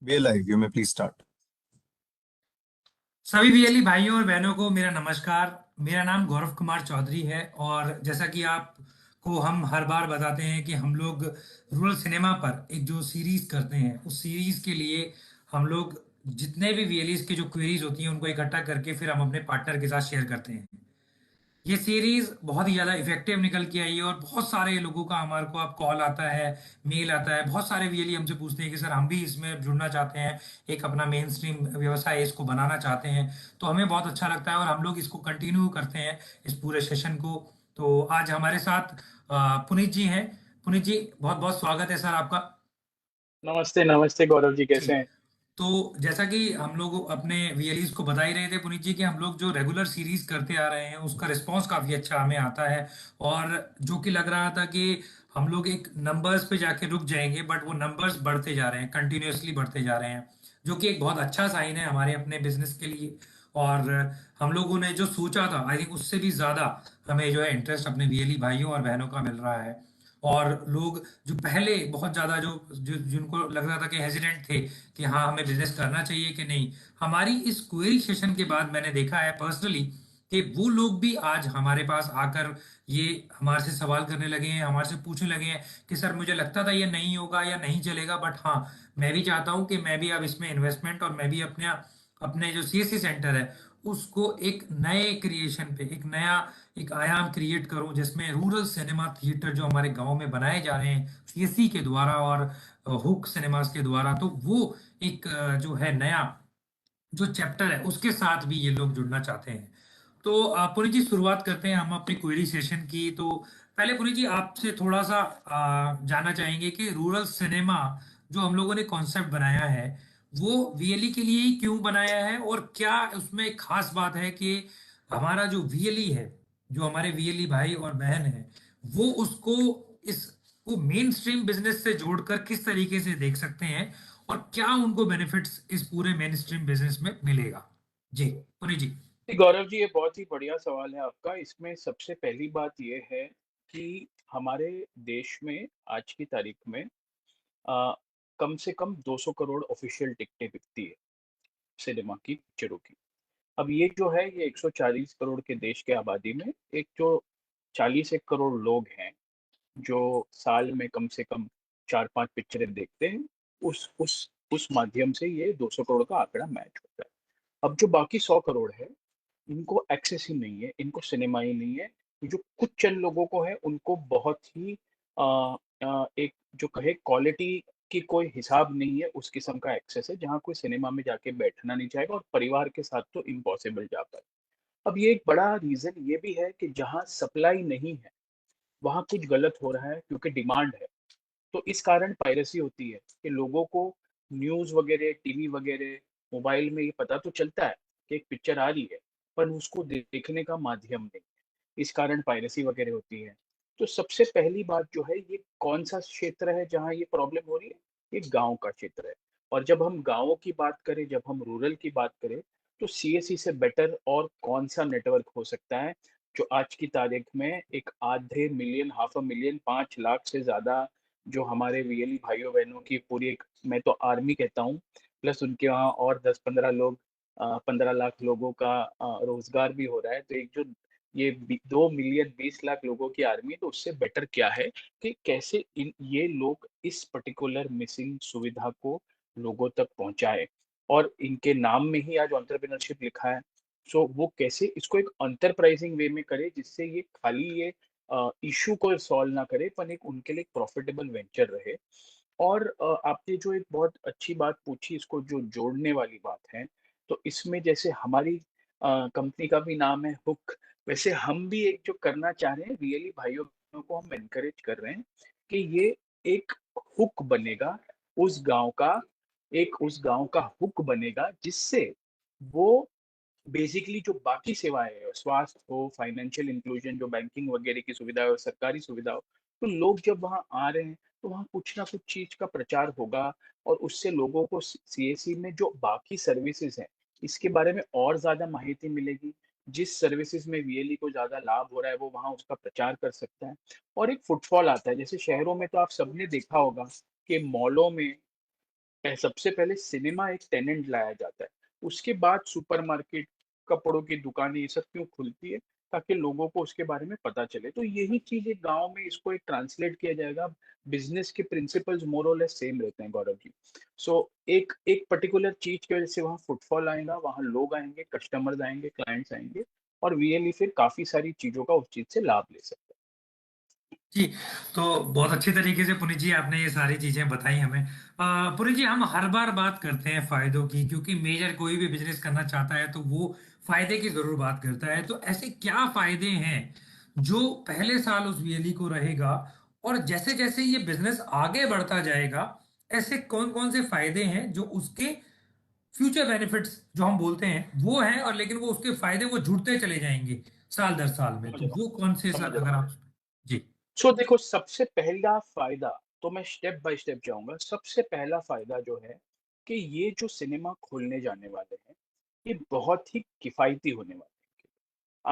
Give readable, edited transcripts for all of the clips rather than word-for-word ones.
We are live. You may please start. सभी VLE भाइयों और बहनों को मेरा नमस्कार। मेरा नाम गौरव कुमार चौधरी है और जैसा कि आपको हम हर बार बताते हैं कि हम लोग रूरल सिनेमा पर एक जो सीरीज करते हैं उस सीरीज के लिए हम लोग जितने भी वीएलईज की जो क्वेरीज होती हैं उनको इकट्ठा करके फिर हम अपने पार्टनर के साथ शेयर करते हैं। ये सीरीज बहुत ही ज्यादा इफेक्टिव निकल के आई है और बहुत सारे लोगों का हमारे को अब कॉल आता है, मेल आता है। बहुत सारे वीएलई हमसे पूछते हैं कि सर हम भी इसमें जुड़ना चाहते हैं, एक अपना मेन स्ट्रीम व्यवसाय इसको बनाना चाहते हैं। तो हमें बहुत अच्छा लगता है और हम लोग इसको कंटिन्यू करते हैं इस पूरे सेशन को। तो आज हमारे साथ पुनीत जी हैं। पुनीत जी, बहुत बहुत स्वागत है सर आपका। नमस्ते नमस्ते गौरव जी, जी, कैसे हैं? तो जैसा कि हम लोग अपने वीएलईज को बता ही रहे थे पुनीत जी कि हम लोग जो रेगुलर सीरीज करते आ रहे हैं उसका रिस्पांस काफी अच्छा हमें आता है। और जो कि लग रहा था कि हम लोग एक नंबर्स पे जाके रुक जाएंगे, बट वो नंबर्स बढ़ते जा रहे हैं, कंटिन्यूअसली बढ़ते जा रहे हैं, जो कि एक बहुत अच्छा साइन है हमारे अपने बिजनेस के लिए। और हम लोगों ने जो सोचा था आई थिंक उससे भी ज्यादा हमें जो है इंटरेस्ट अपने वीएलई भाइयों और बहनों का मिल रहा है। और लोग जो पहले बहुत ज्यादा जिनको लग रहा था कि हेजिडेंट थे कि हाँ हमें बिजनेस करना चाहिए कि नहीं, हमारी इस क्वेरी सेशन के बाद मैंने देखा है पर्सनली कि वो लोग भी आज हमारे पास आकर ये हमारे से सवाल करने लगे हैं, हमारे से पूछने लगे हैं कि सर मुझे लगता था ये नहीं होगा या नहीं चलेगा, बट हाँ मैं भी चाहता हूँ कि मैं भी अब इसमें इन्वेस्टमेंट और मैं भी अपने अपने जो सीएससी सेंटर है उसको एक नए क्रिएशन पे एक नया एक आयाम क्रिएट करूं जिसमें रूरल सिनेमा थिएटर जो हमारे गांव में बनाए जा रहे हैं सीएससी के द्वारा और हुक सिनेमास के द्वारा, तो वो एक जो है नया जो चैप्टर है उसके साथ भी ये लोग जुड़ना चाहते हैं। तो पुरी जी शुरुआत करते हैं हम अपनी क्वेरी सेशन की। तो पहले पुरी जी आपसे थोड़ा सा जानना चाहेंगे कि रूरल सिनेमा जो हम लोगों ने कॉन्सेप्ट बनाया है वो वीएलई के लिए ही क्यों बनाया है और क्या उसमें एक खास बात है कि हमारा जो वीएलई है, जो हमारे वीएलई भाई और बहन है, वो उसको इस वो मेन स्ट्रीम बिजनेस से जोड़कर किस तरीके से देख सकते हैं और क्या उनको बेनिफिट्स इस पूरे मेन स्ट्रीम बिजनेस में मिलेगा। जी पुनी जी। गौरव जी, ये बहुत ही बढ़िया सवाल है आपका। इसमें सबसे पहली बात ये है कि हमारे देश में आज की तारीख में आ, कम से कम 200 करोड़ ऑफिशियल टिकटें बिकती है सिनेमा की, पिक्चरों की। अब ये जो है, ये 140 करोड़ के देश के आबादी में एक जो 40 एक करोड़ लोग हैं जो साल में कम से कम 4-5 पिक्चरें देखते हैं, उस माध्यम से ये 200 करोड़ का आंकड़ा मैच होता है। अब जो बाकी 100 करोड़ है, इनको एक्सेस ही नहीं है, इनको सिनेमा ही नहीं है। जो कुछ चंद लोगों को है, उनको बहुत ही एक जो कहे क्वालिटी की कोई हिसाब नहीं है, उस किस्म का एक्सेस है, जहाँ कोई सिनेमा में जाके बैठना नहीं चाहेगा और परिवार के साथ तो इम्पॉसिबल जा पाए। अब ये एक बड़ा रीज़न ये भी है कि जहाँ सप्लाई नहीं है, वहाँ कुछ गलत हो रहा है क्योंकि डिमांड है। तो इस कारण पायरेसी होती है कि लोगों को न्यूज़ वगैरह, टीवी वगैरह, मोबाइल में ये पता तो चलता है कि एक पिक्चर आ रही है, पर उसको देखने का माध्यम नहीं। इस कारण पायरेसी वगैरह होती है। तो सबसे पहली बात जो है, ये कौन-सा क्षेत्र है जहाँ ये प्रॉब्लम हो रही है? ये गाँव का क्षेत्र है। और जब हम गाँवों की बात करें, जब हम रूरल की बात करें, तो सीएससी से बेटर और कौन-सा नेटवर्क हो सकता है, जो आज की तारीख में एक आधे million, half a million, 5 lakh से ज़्यादा जो हमारे वीएलई भाइयों-बहनों की पूरी एक, मैं तो आर्मी कहता हूँ, प्लस उनके वहाँ और 10-15 लोग, 15 लाख लोगों का रोज़गार भी हो रहा है। तो एक जो ये 2 मिलियन 20 लाख लोगों की आर्मी है, तो उससे बेटर क्या है कि कैसे ये लोग इस पर्टिकुलर मिसिंग सुविधा को लोगों तक पहुंचाए। और इनके नाम में ही आज एंटरप्रेन्योरशिप लिखा है। सो वो कैसे इसको एक एंटरप्राइजिंग वे में करे, जिससे ये खाली ये इशू को सॉल्व ना करे, पर एक उनके लिए एक प्रॉफिटेबल वेंचर रहे। और आपने जो एक बहुत अच्छी बात पूछी, इसको जो जोड़ने वाली बात है, तो इसमें जैसे हमारी कंपनी का भी नाम है हुक, वैसे हम भी एक जो करना चाह रहे हैं, रियली भाइयों बहनों को हम एनकरेज कर रहे हैं कि ये एक हुक बनेगा उस गांव का, एक उस गांव का हुक बनेगा, जिससे वो बेसिकली जो बाकी सेवाएं हैं, स्वास्थ्य हो, फाइनेंशियल इंक्लूजन, जो बैंकिंग वगैरह की सुविधा हो, सरकारी सुविधा हो, तो लोग जब वहाँ आ रहे हैं, तो वहाँ कुछ ना कुछ चीज का प्रचार होगा। और उससे लोगों को सीएससी में जो बाकी सर्विसेज हैं, इसके बारे में और ज्यादा माहिती मिलेगी। जिस सर्विसेज में वीएलई को ज्यादा लाभ हो रहा है, वो वहाँ उसका प्रचार कर सकता है। और एक फुटफॉल आता है, जैसे शहरों में तो आप सबने देखा होगा कि मॉलों में सबसे पहले सिनेमा एक टेनेंट लाया जाता है। उसके बाद सुपरमार्केट, कपड़ों की दुकानें ये सब क्यों खुलती है? ताकि लोगों को उसके बारे में पता चले। तो यही चीज़ एक गाँव में इसको एक ट्रांसलेट किया जाएगा। बिज़नेस के प्रिंसिपल्स मोर और लेस सेम रहते हैं गौरव जी। सो एक एक पर्टिकुलर चीज़ की वज़ह से वहाँ फुटफॉल आएगा, वहाँ लोग आएँगे, कस्टमर्स आएँगे, क्लाइंट्स आएँगे और वीएलई फिर काफ़ी सारी चीज़ों का उस चीज़ से लाभ ले सकता है। जी, तो बहुत अच्छी तरीके से पुनीत जी आपने ये सारी चीज़ें बताई हमें। पुनीत जी हम हर बार बात करते हैं फ़ायदों की क्योंकि मेजर कोई भी बिज़नेस करना चाहता है तो वो फ़ायदे की ज़रूर बात करता है। तो ऐसे क्या फ़ायदे हैं जो पहले साल उस वीएलई को रहेगा और जैसे-जैसे ये बिज़नेस आगे बढ़ता जाएगा, ऐसे कौन-कौन से फ़ायदे हैं जो उसके फ्यूचर बेनिफिट्स जो हम बोलते हैं वो हैं और लेकिन वो उसके फ़ायदे वो जुड़ते चले जाएँगे साल दर साल में। समझ तो रहा हूँ, वो कौन से समझ सर रहा अगर हूँ। आप जी, सो देखो सबसे पहला फ़ायदा तो मैं स्टेप बाय स्टेप जाऊँगा। सबसे पहला फ़ायदा जो है कि ये जो सिनेमा खोलने जाने वाले हैं, ये बहुत ही किफ़ायती होने वाले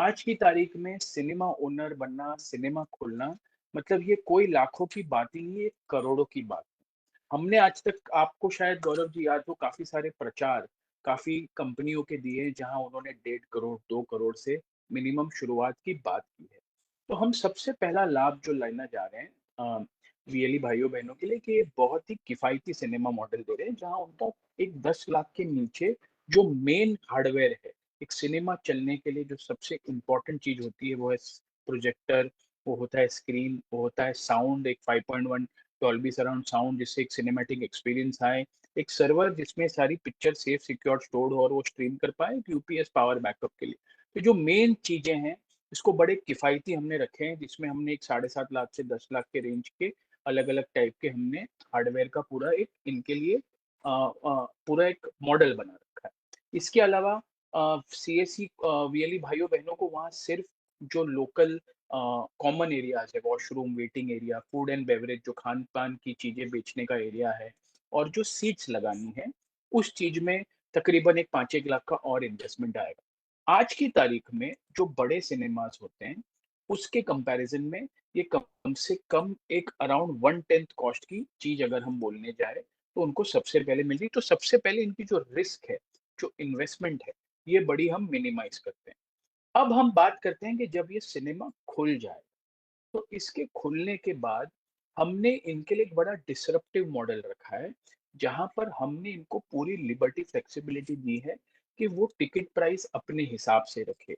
हैं। आज की तारीख में सिनेमा ओनर बनना, सिनेमा खोलना मतलब ये कोई लाखों की बात ही नहीं है, करोड़ों की बात है। हमने आज तक आपको शायद गौरव जी याद हो काफ़ी सारे प्रचार, काफ़ी कंपनियों के दिए जहाँ उन्होंने 1.5 करोड़, 2 करोड़ से मिनिमम शुरुआत की बात की है। तो हम सबसे पहला लाभ जो लेना जा रहे हैं वीएलई भाइयों-बहनों के लिए कि ये बहुत ही किफ़ायती सिनेमा मॉडल दे रहे हैं, जहाँ उनका एक 10 लाख के नीचे जो मेन हार्डवेयर है, एक सिनेमा चलने के लिए जो सबसे इम्पोर्टेंट चीज़ होती है, वो है प्रोजेक्टर, वो होता है स्क्रीन, वो होता है साउंड एक 5.1 डॉल्बी सराउंड साउंड जिससे एक सिनेमैटिक एक्सपीरियंस आए, एक सर्वर जिसमें सारी पिक्चर सेफ सिक्योर स्टोर्ड हो और वो स्ट्रीम कर पाए, एक यूपीएस पावर बैकअप के लिए। तो जो मेन चीज़ें हैं, इसको बड़े किफ़ायती हमने रखे हैं, जिसमें हमने एक 7.5 लाख से 10 लाख के रेंज के अलग-अलग टाइप के हमने हार्डवेयर का पूरा एक इनके लिए पूरा एक मॉडल बना रखा है। इसके अलावा सीएससी वीएलई भाइयों-बहनों को वहाँ सिर्फ़ जो लोकल कॉमन एरियाज़ है, washroom, waiting area, food and beverage जो खान-पान की चीज़ें बेचने का एरिया है और जो सीट्स लगानी है, उस चीज़ में तकरीबन एक 5-1 लाख का और इन्वेस्टमेंट आएगा। आज की तारीख में जो बड़े सिनेमाज़ होते हैं, उसके कंपैरिज़न में ये कम से कम एक अराउंड 1/10 कॉस्ट की चीज़ अगर हम बोलने जाएँ, तो उनको सबसे पहले मिल रही है। तो सबसे पहले इनकी जो रिस्क है, जो इन्वेस्टमेंट है, ये बड़ी हम मिनिमाइज़ करते हैं। अब हम बात करते हैं कि जब ये सिनेमा खुल जाए, तो इसके खुलने के बाद हमने इनके लिए एक बड़ा डिसरप्टिव मॉडल रखा है, जहाँ पर हमने इनको पूरी लिबर्टी फ्लेक्सिबिलिटी दी है कि वो टिकट प्राइस अपने हिसाब से रखे।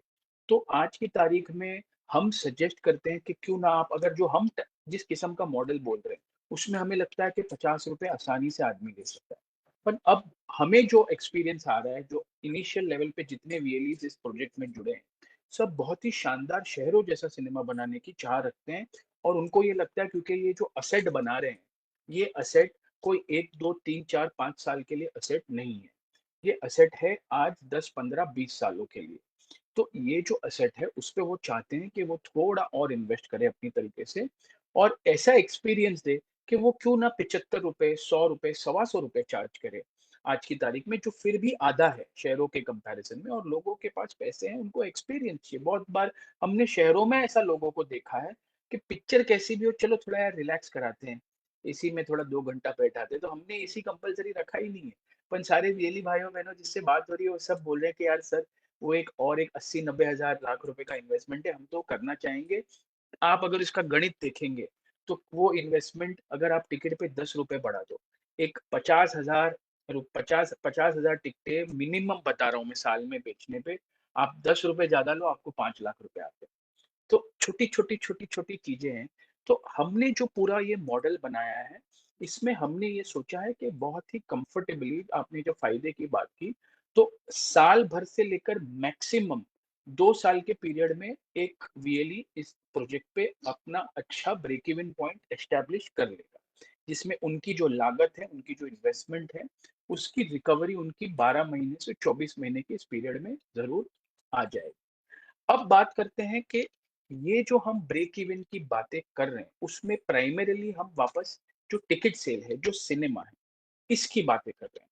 तो आज की तारीख में हम सजेस्ट करते हैं कि क्यों ना आप अगर जो हम जिस किस्म का मॉडल बोल रहे हैं, उसमें हमें लगता है कि ₹50 आसानी से आदमी दे सकता है। पर अब हमें जो एक्सपीरियंस आ रहा है, जो इनिशियल लेवल पे जितने वीएलईज़ इस प्रोजेक्ट में जुड़े हैं, सब बहुत ही शानदार शहरों जैसा सिनेमा बनाने की चाह रखते हैं और उनको ये लगता है क्योंकि ये जो असेट बना रहे हैं, ये असेट कोई 1, 2, 3, 4, 5 साल के लिए असेट नहीं है। ये असेट है आज 10, 15, 20 सालों के लिए। तो ये जो असेट है, उसपे वो चाहते हैं कि वो थोड़ा और इन्वेस्ट करे अपनी तरीके से और ऐसा एक्सपीरियंस दे कि वो क्यों ना ₹75, ₹100, ₹125 चार्ज करे। आज की तारीख में जो फिर भी आधा है शहरों के कंपैरिज़न में और लोगों के पास पैसे हैं, उनको एक्सपीरियंस चाहिए। बहुत बार हमने शहरों में ऐसा लोगों को देखा है कि पिक्चर कैसी भी हो, चलो थोड़ा यार रिलैक्स कराते हैं। एसी में थोड़ा 2 घंटा बैठाते हैं, तो हमने एसी कंपल्सरी रखा ही नहीं है। पर सारे रियली भाइयों-बहनों जिससे बात हो रही है, वो सब बोल रहे हैं कि यार सर वो एक 80-90 हज़ार लाख रुपए का इन्वेस्टमेंट है, हम तो करना चाहेंगे। आप अगर इसका गणित देखेंगे, तो वो इन्वेस्टमेंट अगर आप टिकट पे ₹10 बढ़ा दो, एक 50,000 50,000 टिकटें मिनिमम बता रहा हूँ मैं साल में बेचने पे, आप ₹10 ज़्यादा लो, आपको 5 लाख रुपए आते हैं। तो छोटी-छोटी, छोटी-छोटी चीज़ें हैं। तो हमने जो पूरा ये मॉडल बनाया है, इसमें हमने ये सोचा है कि बहुत ही कंफर्टेबली आपने जो फ़ायदे की बात की, तो साल भर से लेकर मैक्सिमम 2 साल के पीरियड में एक वीएलई इस प्रोजेक्ट पे अपना अच्छा ब्रेक इवन पॉइंट एस्टैब्लिश कर लेगा। जिसमें उनकी जो लागत है, उनकी जो इन्वेस्टमेंट है, उसकी रिकवरी उनकी 12 महीने से 24 महीने के इस पीरियड में ज़रूर आ जाएगी। अब बात करते हैं कि ये जो हम ब्रेक इवन की बातें कर रहे हैं, उसमें प्राइमरीली हम वापस जो टिकट सेल है, जो सिनेमा है, इसकी बातें कर रहे हैं।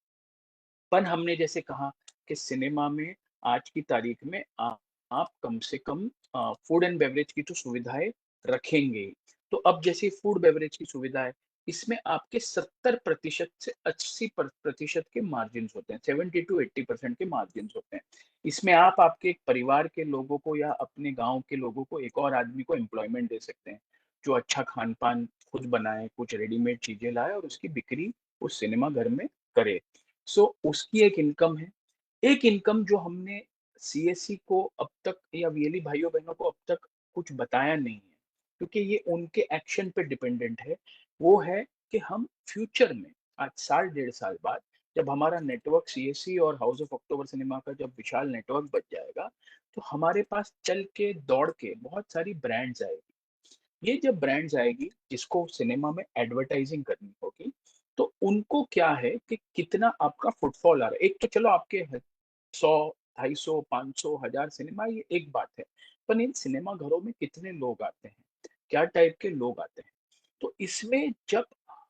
पर हमने जैसे कहा कि सिनेमा में आज की तारीख में आप कम से कम फूड एंड बेवरेज की तो सुविधाएँ रखेंगे ही। तो अब जैसे फूड बेवरेज की सुविधा है, इसमें आपके 70% से 80% के मार्जिन्स होते हैं, 70 टू 80% के मार्जिन्स होते हैं। इसमें आप आपके एक परिवार के लोगों को या अपने गाँव के लोगों को, एक और आदमी को एम्प्लॉयमेंट दे सकते हैं, जो अच्छा खान-पान खुद बनाए, कुछ रेडीमेड चीज़ें लाए और उसकी बिक्री उस सिनेमा घर में करे। सो उसकी एक इनकम है। एक इनकम जो हमने सीएससी को अब तक या वीएलई भाइयों-बहनों को अब तक कुछ बताया नहीं है, क्योंकि ये उनके एक्शन पे डिपेंडेंट है, वो है कि हम फ्यूचर में आज साल डेढ़ साल बाद जब हमारा नेटवर्क सीएससी और हाउस ऑफ अक्टूबर सिनेमा का जब विशाल नेटवर्क बन जाएगा, तो हमारे पास चल के, दौड़ के बहुत सारी ब्रांड्स आएगी। ये जब ब्रांड्स आएगी जिसको सिनेमा में एडवर्टाइजिंग करनी होगी, तो उनको क्या है कि कितना आपका फुटफॉल आ रहा है। एक तो चलो आपके 100, 250, 500, 1000 सिनेमा, ये एक बात है। पर इन सिनेमा घरों में कितने लोग आते हैं? क्या टाइप के लोग आते हैं? तो इसमें जब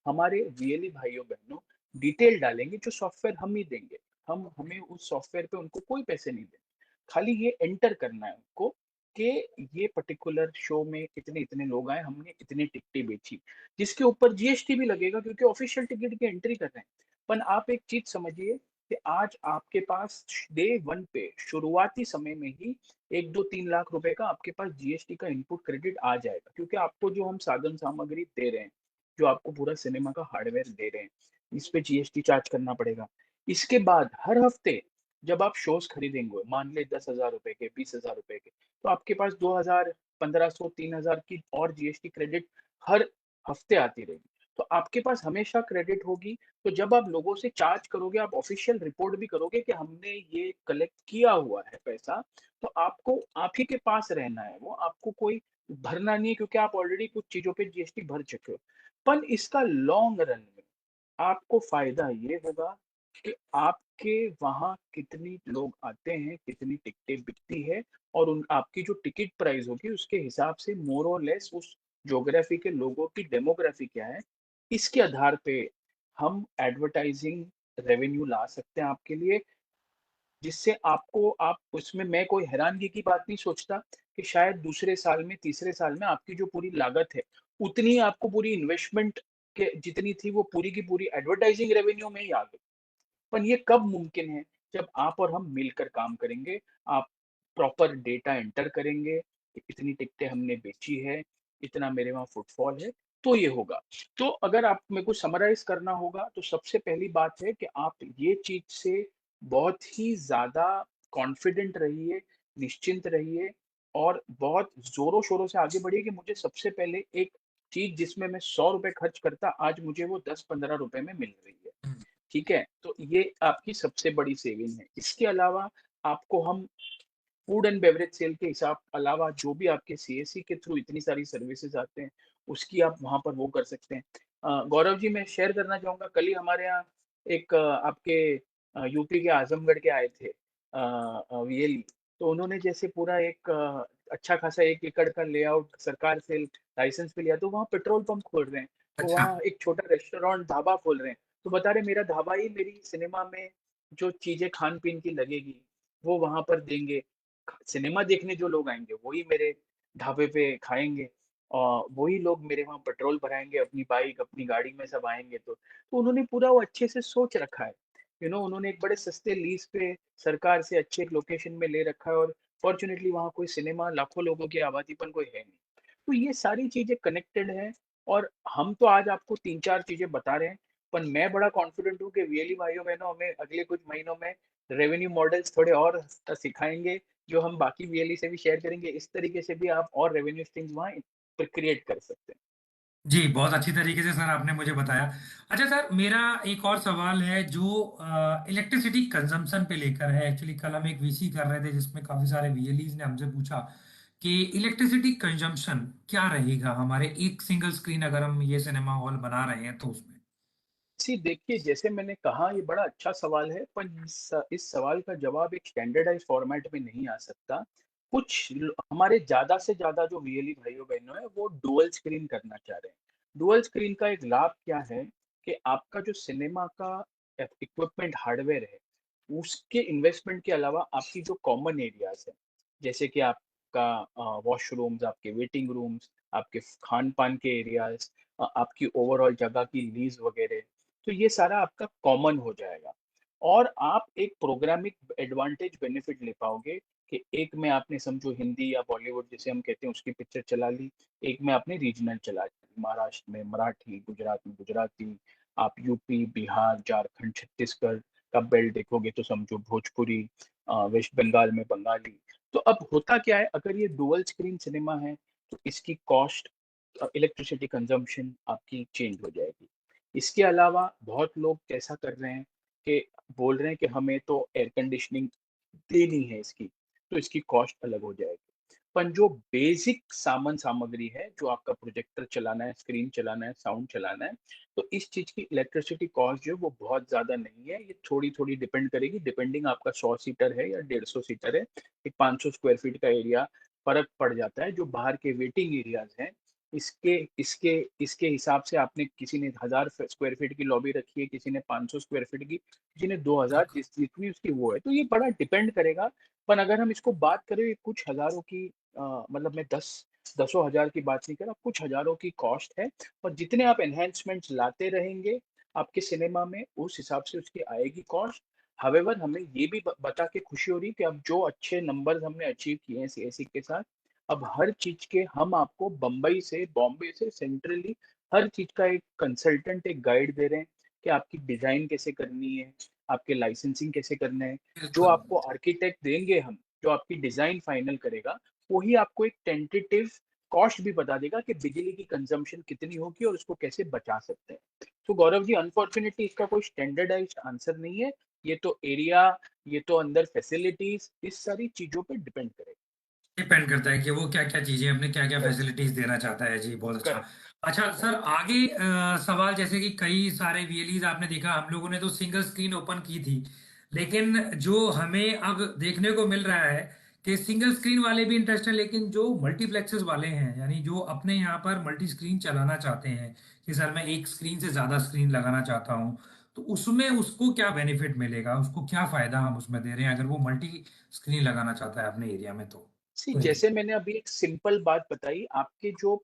हमारे वीएलई भाइयों-बहनों डिटेल डालेंगे, जो सॉफ्टवेयर हम ही देंगे। हम हमें उस सॉफ्टवेयर पे उनको कोई पैसे नहीं देंगे। खाली ये एंटर करना है उनको कि ये पर्टिकुलर शो में इतने-इतने लोग आए, हमने इतनी टिकटें बेची, जिसके ऊपर जीएसटी भी लगेगा क्योंकि ऑफिशियल टिकट की एंट्री कर रहे हैं। पर आप एक चीज़ समझिए कि आज आपके पास डे 1 पे शुरुआती समय में ही 1, 2, 3 लाख रुपए का आपके पास जीएसटी का इनपुट क्रेडिट आ जाएगा, क्योंकि आपको जो हम साधन सामग्री दे रहे हैं, जो आपको पूरा सिनेमा का हार्डवेयर दे रहे हैं, इस पे जीएसटी चार्ज करना पड़ेगा। इसके बाद हर हफ्ते जब आप शोज़ खरीदेंगे, मान लें ₹10,000 के, ₹20,000 के, तो आपके पास 2000, 1500, 3000 की और जीएसटी क्रेडिट हर हफ्ते आती रहेगी। तो आपके पास हमेशा क्रेडिट होगी, तो जब आप लोगों से चार्ज करोगे, आप ऑफिशियल रिपोर्ट भी करोगे कि हमने ये कलेक्ट किया हुआ है पैसा, तो आपको आप ही के पास रहना है वो, आपको कोई भरना नहीं है, क्योंकि आप ऑलरेडी कुछ चीज़ों पे जीएसटी भर चुके हो। पर इसका लॉन्ग रन में आपको फ़ायदा ये होगा कि आपके वहाँ कितनी लोग आते हैं, कितनी टिकटें बिकती है, और उन आपकी जो टिकट प्राइस होगी उसके हिसाब से मोर और लेस उस ज्योग्राफी के लोगों की डेमोग्राफी क्या है, इसके आधार पे हम एडवर्टाइजिंग रेवेन्यू ला सकते हैं आपके लिए, जिससे आपको आप उसमें मैं कोई हैरानगी की बात नहीं सोचता कि शायद दूसरे साल में, तीसरे साल में आपकी जो पूरी लागत है, उतनी ही आपको पूरी इन्वेस्टमेंट के जितनी थी वो पूरी की पूरी एडवर्टाइजिंग रेवेन्यू में ही आ गई। पर ये कब मुमकिन है? जब आप और हम मिलकर काम करेंगे, आप प्रॉपर डेटा एंटर करेंगे कि इतनी टिकटें हमने बेची है, इतना मेरे वहाँ फुटफॉल है, तो ये होगा। तो अगर आप मेरे को समराइज़ करना होगा, तो सबसे पहली बात है कि आप ये चीज़ से बहुत ही ज़्यादा कॉन्फिडेंट रहिए, निश्चिंत रहिए और बहुत ज़ोरों-शोरों से आगे बढ़िए कि मुझे सबसे पहले एक चीज़ जिसमें मैं ₹100 खर्च करता, आज मुझे वो ₹10-15 में मिल रही है। हुँ। ठीक है? तो ये आपकी सबसे बड़ी सेविंग है। इसके अलावा आपको हम फूड एंड बेवरेज सेल के हिसाब अलावा जो भी आपके सीएससी के थ्रू इतनी सारी सर्विसेज़ आते हैं, उसकी आप वहाँ पर वो कर सकते हैं। गौरव जी, मैं शेयर करना चाहूँगा, कल ही हमारे यहाँ एक आपके यूपी के आज़मगढ़ के आए थे वीएलई, तो उन्होंने जैसे पूरा एक अच्छा खासा 1 एकड़ का लेआउट सरकार से लाइसेंस पे लिया, तो वहाँ पेट्रोल पंप खोल रहे हैं। तो अच्छा। वहाँ एक छोटा रेस्टोरेंट, ढाबा खोल रहे हैं। तो बता रहे मेरा ढाबा ही मेरी सिनेमा में जो चीज़ें खान-पीन की लगेगी, वो वहाँ पर देंगे। सिनेमा देखने जो लोग आएँगे, वही मेरे ढाबे पे खाएँगे और वही लोग मेरे वहाँ पेट्रोल भराएँगे, अपनी बाइक, अपनी गाड़ी में सब आएँगे तो। तो उन्होंने पूरा वो अच्छे से सोच रखा है। उन्होंने एक बड़े सस्ते लीज़ पे सरकार से अच्छे एक लोकेशन में ले रखा है और फॉर्च्यूनेटली वहाँ कोई सिनेमा लाखों लोगों की आबादीपन कोई है नहीं। तो ये सारी चीज़ें कनेक्टेड हैं और हम तो आज आपको 3-4 चीज़ें बता रहे हैं, पर मैं बड़ा कॉन्फिडेंट हूँ कि वीएलई भाइयों-बहनों हमें अगले कुछ महीनों में रेवेन्यू मॉडल्स थोड़े और सिखाएँगे, जो हम बाकी वीएलई से भी शेयर करेंगे। इस तरीके से भी आप और रेवेन्यू स्ट्रीम्स वहाँ क्रिएट कर सकते हैं। जी, बहुत अच्छी तरीके से सर आपने मुझे बताया। अच्छा सर, मेरा एक और सवाल है जो इलेक्ट्रिसिटी कंज़म्पशन पे लेकर है। एक्चुअली कल हम एक वीसी कर रहे थे जिसमें काफ़ी सारे वीएलईज़ ने हमसे पूछा कि इलेक्ट्रिसिटी कंज़म्पशन क्या रहेगा हमारे एक सिंगल स्क्रीन अगर हम ये सिनेमा हॉल बना रहे हैं तो उसमें? देखिए, जैसे मैंने कहा ये बड़ा अच्छा सवाल है, पर इस सवाल का जवाब एक स्टैंडर्डाइज़्ड फॉर्मेट में नहीं आ सकता। कुछ ल हमारे ज़्यादा से ज़्यादा जो वीएलई भाइयों-बहनों हैं, वो डुअल स्क्रीन करना चाह रहे हैं। डुअल स्क्रीन का एक लाभ क्या है कि आपका जो सिनेमा का इक्विपमेंट हार्डवेयर है, उसके इन्वेस्टमेंट के अलावा आपकी जो कॉमन एरियाज़ हैं, जैसे कि आपका वॉशरूम्स, आपके वेटिंग रूम्स, आपके खान-पान के एरियाज़, आपकी ओवरऑल जगह की लीज़ वगैरह, तो ये सारा आपका कॉमन हो जाएगा। और आप एक प्रोग्रामिक एडवांटेज बेनिफिट ले पाओगे कि एक में आपने समझो हिंदी या बॉलीवुड जिसे हम कहते हैं उसकी पिक्चर चला ली, एक में आपने रीजनल चला ली, महाराष्ट्र में मराठी, गुजरात में गुजराती, आप यूपी, बिहार, झारखंड, छत्तीसगढ़ का बेल्ट देखोगे तो समझो भोजपुरी, वेस्ट बंगाल में बंगाली। तो अब होता क्या है, अगर ये डुअल स्क्रीन सिनेमा है, तो इसकी कॉस्ट, इलेक्ट्रिसिटी कंजम्पशन आपकी चेंज हो जाएगी। इसके अलावा बहुत लोग कैसा कर रहे हैं कि बोल रहे हैं कि हमें तो एयर कंडीशनिंग देनी है इसकी, तो इसकी कॉस्ट अलग हो जाएगी। पर जो बेसिक सामग्री है, जो आपका प्रोजेक्टर चलाना है, स्क्रीन चलाना है, साउंड चलाना है, तो इस चीज़ की इलेक्ट्रिसिटी कॉस्ट जो है वो बहुत ज़्यादा नहीं है। ये थोड़ी-थोड़ी डिपेंड करेगी, डिपेंडिंग आपका 100 सीटर है या 150 सीटर है। एक 500 स्क्वायर फीट का एरिया फ़र्क पड़ जाता है। जो बाहर के वेटिंग एरियाज़ हैं, इसके इसके इसके हिसाब से आपने, किसी ने 1000 स्क्वायर फीट की लॉबी रखी है, किसी ने 500 स्क्वायर फीट की, किसी ने 2000, जितनी उसकी वो है। तो ये बड़ा डिपेंड करेगा। पर अगर हम इसको बात करें कुछ हज़ारों की, मतलब मैं दसों हज़ार की बात नहीं कर रहा, कुछ हज़ारों की कॉस्ट है। और जितने आप एनहांसमेंट्स लाते रहेंगे आपके सिनेमा में, उस हिसाब से उसकी आएगी कॉस्ट। हाउएवर हमें ये भी बता के खुशी हो रही है कि अब जो अच्छे नंबर्स हमने अचीव किए हैं सीएससी के साथ, अब हर चीज़ के हम आपको बम्बई से, बॉम्बे से, सेंट्रली हर चीज़ का एक कंसल्टेंट, एक गाइड दे रहे हैं कि आपकी डिज़ाइन कैसे करनी है, आपके लाइसेंसिंग कैसे करना है। जो बिल्कुल। आपको आर्किटेक्ट देंगे हम, जो आपकी डिज़ाइन फाइनल करेगा, वही आपको एक टेंटेटिव कॉस्ट भी बता देगा कि बिजली की कंज़म्पशन कितनी होगी और उसको कैसे बचा सकते हैं। तो गौरव जी, अनफॉर्च्यूनेटली इसका कोई स्टैंडर्डाइज़्ड आंसर नहीं है। ये तो एरिया, ये तो अंदर फैसिलिटीज़, इस सारी चीज़ों पे डिपेंड करेगा। डिपेंड करता है कि वो क्या क्या चीजें अपने क्या क्या करेक्ट, फैसिलिटीज देना चाहता है। जी बहुत अच्छा। करेक्ट, अच्छा सर, करेक्ट। आगे सवाल, जैसे कि कई सारे वीएलईज आपने देखा, हम लोगों ने तो सिंगल स्क्रीन ओपन की थी, लेकिन जो हमें अब देखने को मिल रहा है कि सिंगल स्क्रीन वाले भी इंटरेस्ट है, लेकिन जो मल्टीप्लेक्सेस वाले हैं, यानी जो अपने यहाँ पर मल्टी स्क्रीन चलाना चाहते हैं कि सर मैं एक स्क्रीन से ज्यादा स्क्रीन लगाना चाहता हूँ, तो उसमें उसको क्या बेनिफिट मिलेगा, उसको क्या फायदा हम उसमें दे रहे हैं अगर वो मल्टी स्क्रीन लगाना चाहता है अपने एरिया में तो। सी, जी। जैसे मैंने अभी एक सिंपल बात बताई, आपके जो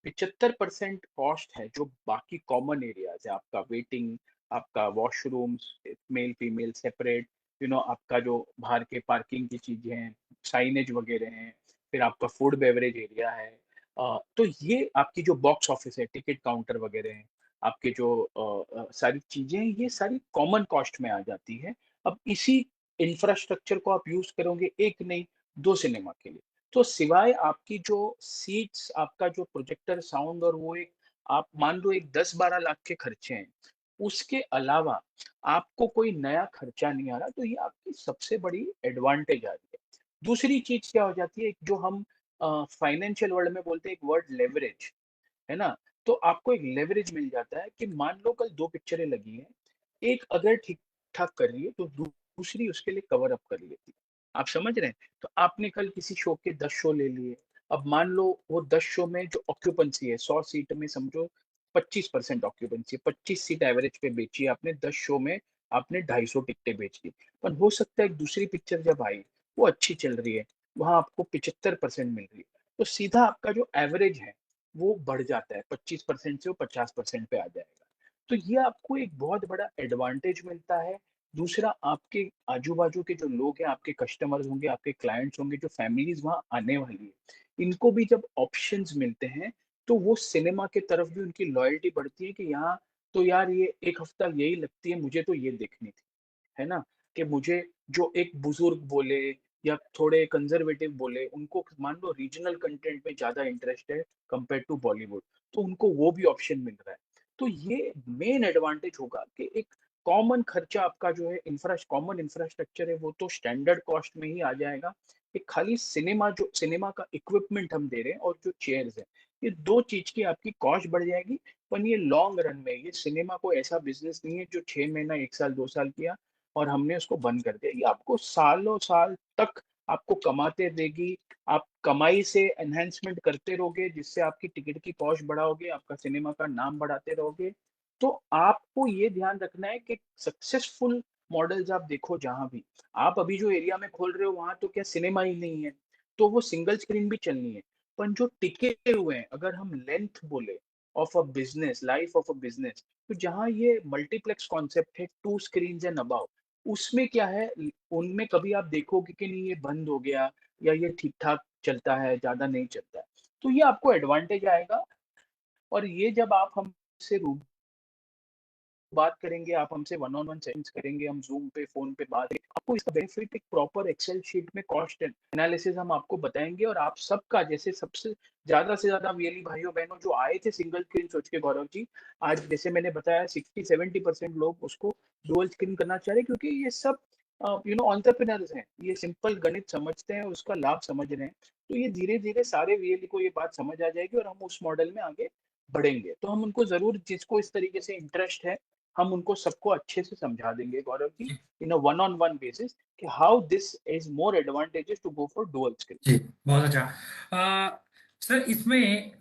75% कॉस्ट है, जो बाकी कॉमन एरियाज़ है, आपका वेटिंग, आपका वॉशरूम्स, मेल फीमेल सेपरेट, आपका जो बाहर के पार्किंग की चीज़ें हैं, साइनेज वगैरह हैं, फिर आपका फूड बेवरेज एरिया है। तो ये आपकी जो बॉक्स ऑफिस है, टिकट काउंटर वगैरह हैं, आपके जो सारी चीज़ें हैं, ये सारी कॉमन कॉस्ट में आ जाती है। अब इसी इंफ्रास्ट्रक्चर को आप यूज़ करोगे 1 नहीं, 2 सिनेमा के लिए। तो सिवाय आपकी जो सीट्स, आपका जो प्रोजेक्टर साउंड, और वो एक, आप मान लो एक 10-12 लाख के खर्चे हैं, उसके अलावा आपको कोई नया खर्चा नहीं आ रहा, तो ये आपकी सबसे बड़ी एडवांटेज आ रही है। दूसरी चीज़ क्या हो जाती है, जो हम फाइनेंशियल वर्ल्ड में बोलते हैं एक वर्ड, लेवरेज, है ना? तो आपको एक लेवरेज मिल जाता है कि मान लो कल 2 पिक्चरें लगी हैं, एक अगर ठीक-ठाक कर रही है, तो दूसरी उसके लिए कवर अप कर लेती है। आप समझ रहे हैं? तो आपने कल किसी शो के 10 शो ले लिए, अब मान लो वो 10 शो में जो ऑक्यूपेंसी है, 100 सीट में समझो 25% ऑक्यूपेंसी है, 25 सीट एवरेज पे बेची आपने, 10 शो में आपने 250 टिकटें बेच दी। पर हो सकता है एक दूसरी पिक्चर जब आई, वो अच्छी चल रही है, वहाँ आपको 75% मिल रही है। तो सीधा आपका जो एवरेज है, वो बढ़ जाता है, 25% से वो 50% पे आ जाएगा। तो ये आपको एक बहुत बड़ा एडवांटेज मिलता है। दूसरा, आपके आजू-बाजू के जो लोग हैं, आपके कस्टमर्स होंगे, आपके क्लाइंट्स होंगे, जो फैमिलीज़ वहाँ आने वाली है, इनको भी जब ऑप्शंस मिलते हैं, तो वो सिनेमा की तरफ भी उनकी लॉयल्टी बढ़ती है कि यहाँ तो यार ये 1 हफ्ता यही लगती है, मुझे तो ये देखनी थी। है ना? कि मुझे जो एक बुजुर्ग बोले या थोड़े कंजर्वेटिव बोले, उनको मान लो रीजनल कंटेंट में ज़्यादा इंटरेस्ट है कंपेयर टू बॉलीवुड, तो उनको वो भी ऑप्शन मिल रहा है। तो ये मेन एडवांटेज होगा कि एक कॉमन खर्चा आपका जो है, कॉमन इंफ्रास्ट्रक्चर है, वो तो स्टैंडर्ड कॉस्ट में ही आ जाएगा। एक खाली सिनेमा का इक्विपमेंट हम दे रहे हैं और जो चेयर्स हैं, ये 2 चीज़ की आपकी कॉस्ट बढ़ जाएगी। पर ये लॉन्ग रन में, ये सिनेमा कोई ऐसा बिज़नेस नहीं है जो 6 महीना, 1 साल, 2 साल किया और हमने उसको बंद कर दिया। ये आपको सालों-साल तक आपको कमाते देगी। आप कमाई से एनहांसमेंट करते रहोगे, जिससे आपकी टिकट की कॉस्ट बढ़ाओगे, आपका सिनेमा का नाम बढ़ाते रहोगे। तो आपको ये ध्यान रखना है कि सक्सेसफुल मॉडल्स आप देखो जहाँ भी। आप अभी जो एरिया में खोल रहे हो, वहाँ तो क्या सिनेमा ही नहीं है, तो वो सिंगल स्क्रीन भी चलनी है। पर जो टिके हुए हैं, अगर हम लेंथ बोले, of a business, life of a business, तो जहाँ ये मल्टीप्लेक्स कॉन्सेप्ट है, 2 स्क्रीन्स एंड अबव, उसमें क्या है, उनमें कभी आप देखोगे कि नहीं ये बंद हो गया या ये ठीक-ठाक चलता है, ज़्यादा नहीं चलता है। तो ये आपको एडवांटेज आएगा, और ये जब आप हमसे रूबरू बात करेंगे, आप हमसे वन ऑन वन सेशंस करेंगे, हम ज़ूम पे, फ़ोन पे बात करेंगे, आपको इसका बेनिफिट एक प्रॉपर एक्सेल शीट में कॉस्ट एनालिसिस हम आपको बताएँगे, और आप सबका, जैसे सबसे ज़्यादा से ज़्यादा वीएलई भाइयों-बहनों जो आए थे सिंगल स्क्रीन सोच के गौरव जी, आज जैसे मैंने बताया 60-70% लोग उसको डुअल स्क्रीन करना चाह रहे हैं, क्योंकि ये सब एंटरप्रेन्योर्स हैं। ये सिंपल गणित समझते हैं, उसका लाभ समझ रहे हैं। तो ये धीरे-धीरे सारे वीएलई को ये बात समझ आ जाएगी, और हम उस मॉडल में आगे बढ़ेंगे। तो हम उनको ज़रूर, जिसको इस तरीके से इंटरेस्ट है, हम उनको सबको अच्छे से समझा देंगे Gaurav ji, in a one on one basis, कि how this is more advantages to go for dual screen. जी, बहुत अच्छा। सर इसमें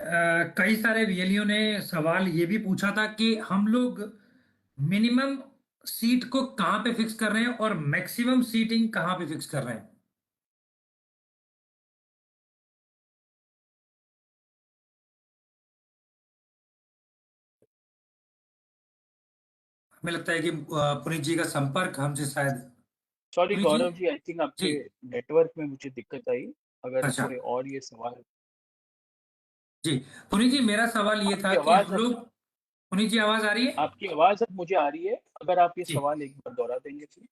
कई सारे वीएलईओ ने सवाल ये भी पूछा था कि हम लोग मिनिमम सीट को कहाँ पे फिक्स कर रहे हैं और मैक्सिमम सीटिंग कहाँ पे फिक्स कर रहे हैं? हमें लगता है कि पुनीत जी का संपर्क हमसे शायद। Sorry Puneet ji. Gaurav ji, I think जी। आपके नेटवर्क में मुझे दिक्कत आई। अगर अच्छा। कोई और ये सवाल, जी, पुनीत जी मेरा सवाल ये था आपकी कि आवाज हम अब लोग। पुनीत जी आवाज आ रही है? आपकी आवाज अब मुझे आ रही है। अगर आप ये जी। सवाल एक बार दोहरा देंगे प्लीज।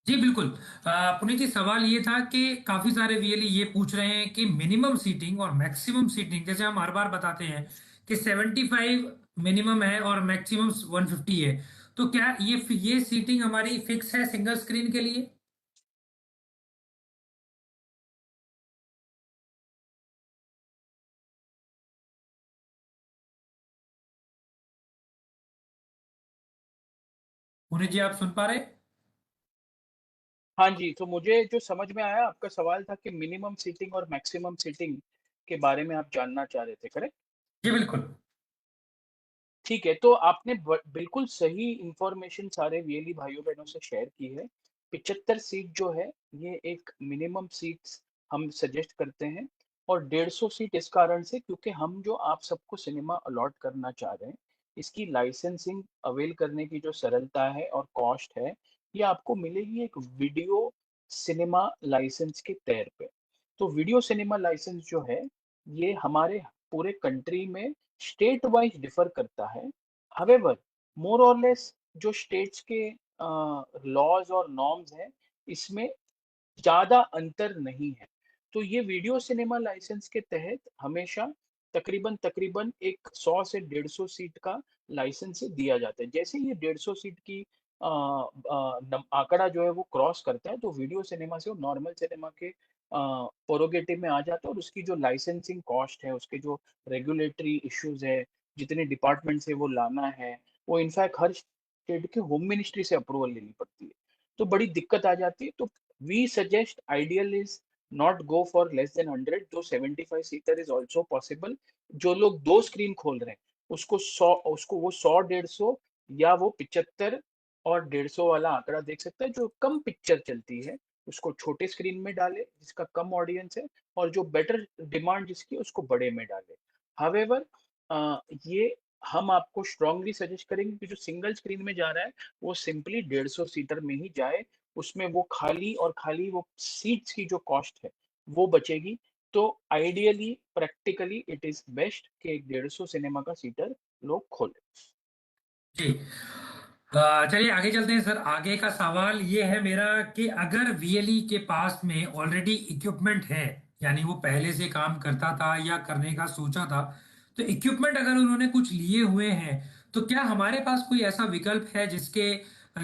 जी बिल्कुल। पुनीत जी सवाल ये था कि काफी सारे वीएलई ये पूछ रहे हैं कि मिनिमम सीटिंग और मैक्सिमम सीटिंग, जैसे हम हर बार बताते हैं कि 75 मिनिमम है और मैक्सिमम 150 है, तो क्या ये सीटिंग हमारी फिक्स है सिंगल स्क्रीन के लिए? पुनीत जी आप सुन पा रहे? हाँ जी, तो मुझे जो समझ में आया, आपका सवाल था कि मिनिमम सीटिंग और मैक्सिमम सीटिंग के बारे में आप जानना चाह रहे थे, करेक्ट? जी बिल्कुल। ठीक है, तो आपने बिल्कुल सही इंफॉर्मेशन सारे वीएलई भाइयों-बहनों से शेयर की है। 75 सीट जो है, ये एक मिनिमम सीट्स हम सजेस्ट करते हैं, और 150 सीट इस कारण से, क्योंकि हम जो आप सबको सिनेमा अलॉट करना चाह रहे हैं, इसकी लाइसेंसिंग अवेल करने की जो सरलता है और कॉस्ट है, ये आपको मिलेगी एक वीडियो सिनेमा लाइसेंस के तौर पे। तो वीडियो सिनेमा लाइसेंस जो है, ये हमारे पूरे कंट्री में स्टेट वाइज डिफर करता है। हावेवर, मोर और लेस जो स्टेट्स के लॉज और नॉर्म्स हैं, इसमें ज़्यादा अंतर नहीं है। तो ये वीडियो सिनेमा लाइसेंस के तहत हमेशा तकरीबन एक 100 से 150 सीट का लाइसेंस दिया जाता है। जैसे ये 150 सीट की आंकड़ा जो है वो क्रॉस करता है, तो वीडियो सिनेमा से वो नॉर्मल सिनेमा के प्रोगेटिव में आ जाता है, और उसकी जो लाइसेंसिंग कॉस्ट है, उसके जो रेगुलेटरी इश्यूज है, जितने डिपार्टमेंट से वो लाना है, वो इनफैक्ट हर स्टेट के होम मिनिस्ट्री से अप्रूवल लेनी पड़ती है। तो बड़ी दिक्कत आ जाती है। तो we suggest ideal is not go for less than 100, जो 75 सीटर is also possible। जो लोग दो स्क्रीन खोल रहे हैं, उसको वो 100-150 या वो 75 और 150 वाला आंकड़ा देख सकता है। जो कम पिक्चर चलती है, उसको छोटे स्क्रीन में डाले जिसका कम ऑडियंस है, और जो बेटर डिमांड जिसकी है, उसको बड़े में डाले। हावेवर, ये हम आपको स्ट्रांगली सजेस्ट करेंगे कि जो सिंगल स्क्रीन में जा रहा है, वो सिंपली 150 सीटर में ही जाए। उसमें वो खाली और खाली वो सीट्स की जो कॉस्ट है, वो बचेगी। तो ideally, practically it is best कि एक 150 सिनेमा का सीटर लोग खोलें। जी। चलिए आगे चलते हैं सर। आगे का सवाल ये है मेरा कि अगर वीएलई के पास में ऑलरेडी इक्विपमेंट है, यानी वो पहले से काम करता था या करने का सोचा था, तो इक्विपमेंट अगर उन्होंने कुछ लिए हुए हैं, तो क्या हमारे पास कोई ऐसा विकल्प है जिसके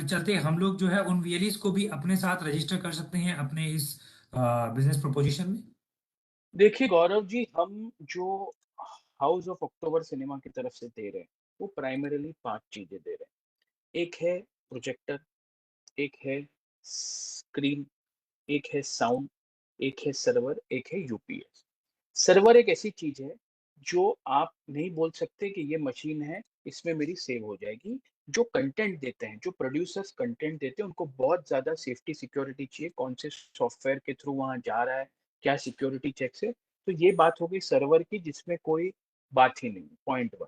चलते हम लोग जो है उन वीएलईस को भी अपने साथ रजिस्टर कर सकते हैं अपने इस बिजनेस प्रोपोजिशन में? देखिए गौरव जी, हम जो हाउस ऑफ अक्टूबर सिनेमा की तरफ से दे रहे हैं, वो प्राइमरीली 5 चीज़ें दे रहे हैं। एक है प्रोजेक्टर, एक है स्क्रीन, एक है साउंड, एक है सर्वर, एक है यूपीएस। सर्वर एक ऐसी चीज है जो आप नहीं बोल सकते कि ये मशीन है, इसमें मेरी सेव हो जाएगी। जो कंटेंट देते हैं, जो प्रोड्यूसर्स कंटेंट देते हैं, उनको बहुत ज्यादा सेफ्टी सिक्योरिटी चाहिए, कौन से सॉफ्टवेयर के थ्रू वहां जा रहा है, क्या सिक्योरिटी चेक्स है। तो ये बात हो गई सर्वर की, जिसमें कोई बात ही नहीं, पॉइंट वन।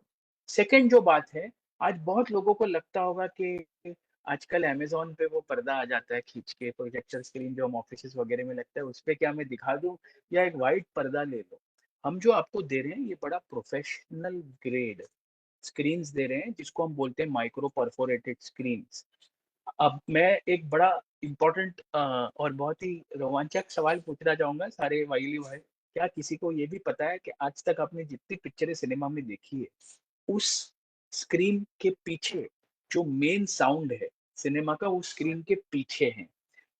सेकंड जो बात है, आज बहुत लोगों को लगता होगा कि आजकल अमेज़न पे वो पर्दा आ जाता है खींच के, प्रोजेक्टर स्क्रीन जो हम ऑफ़िसेज़ वग़ैरह में लगता है, उसपे क्या मैं दिखा दूँ या एक व्हाइट पर्दा ले लो। हम जो आपको दे रहे हैं, ये बड़ा प्रोफ़ेशनल ग्रेड स्क्रीन्स दे रहे हैं, जिसको हम बोलते हैं माइक्रो परफोरेटेड स्क्रीन्स। अब मैं एक बड़ा इम्पोर्टेंट और बहुत ही रोमांचक सवाल पूछना चाहूँगा सारे वाइली भाई, क्या किसी को ये भी पता है कि आज तक आपने जितनी पिक्चरें सिनेमा में देखी है, उस स्क्रीन के पीछे जो मेन साउंड है, सिनेमा का वो स्क्रीन के पीछे है।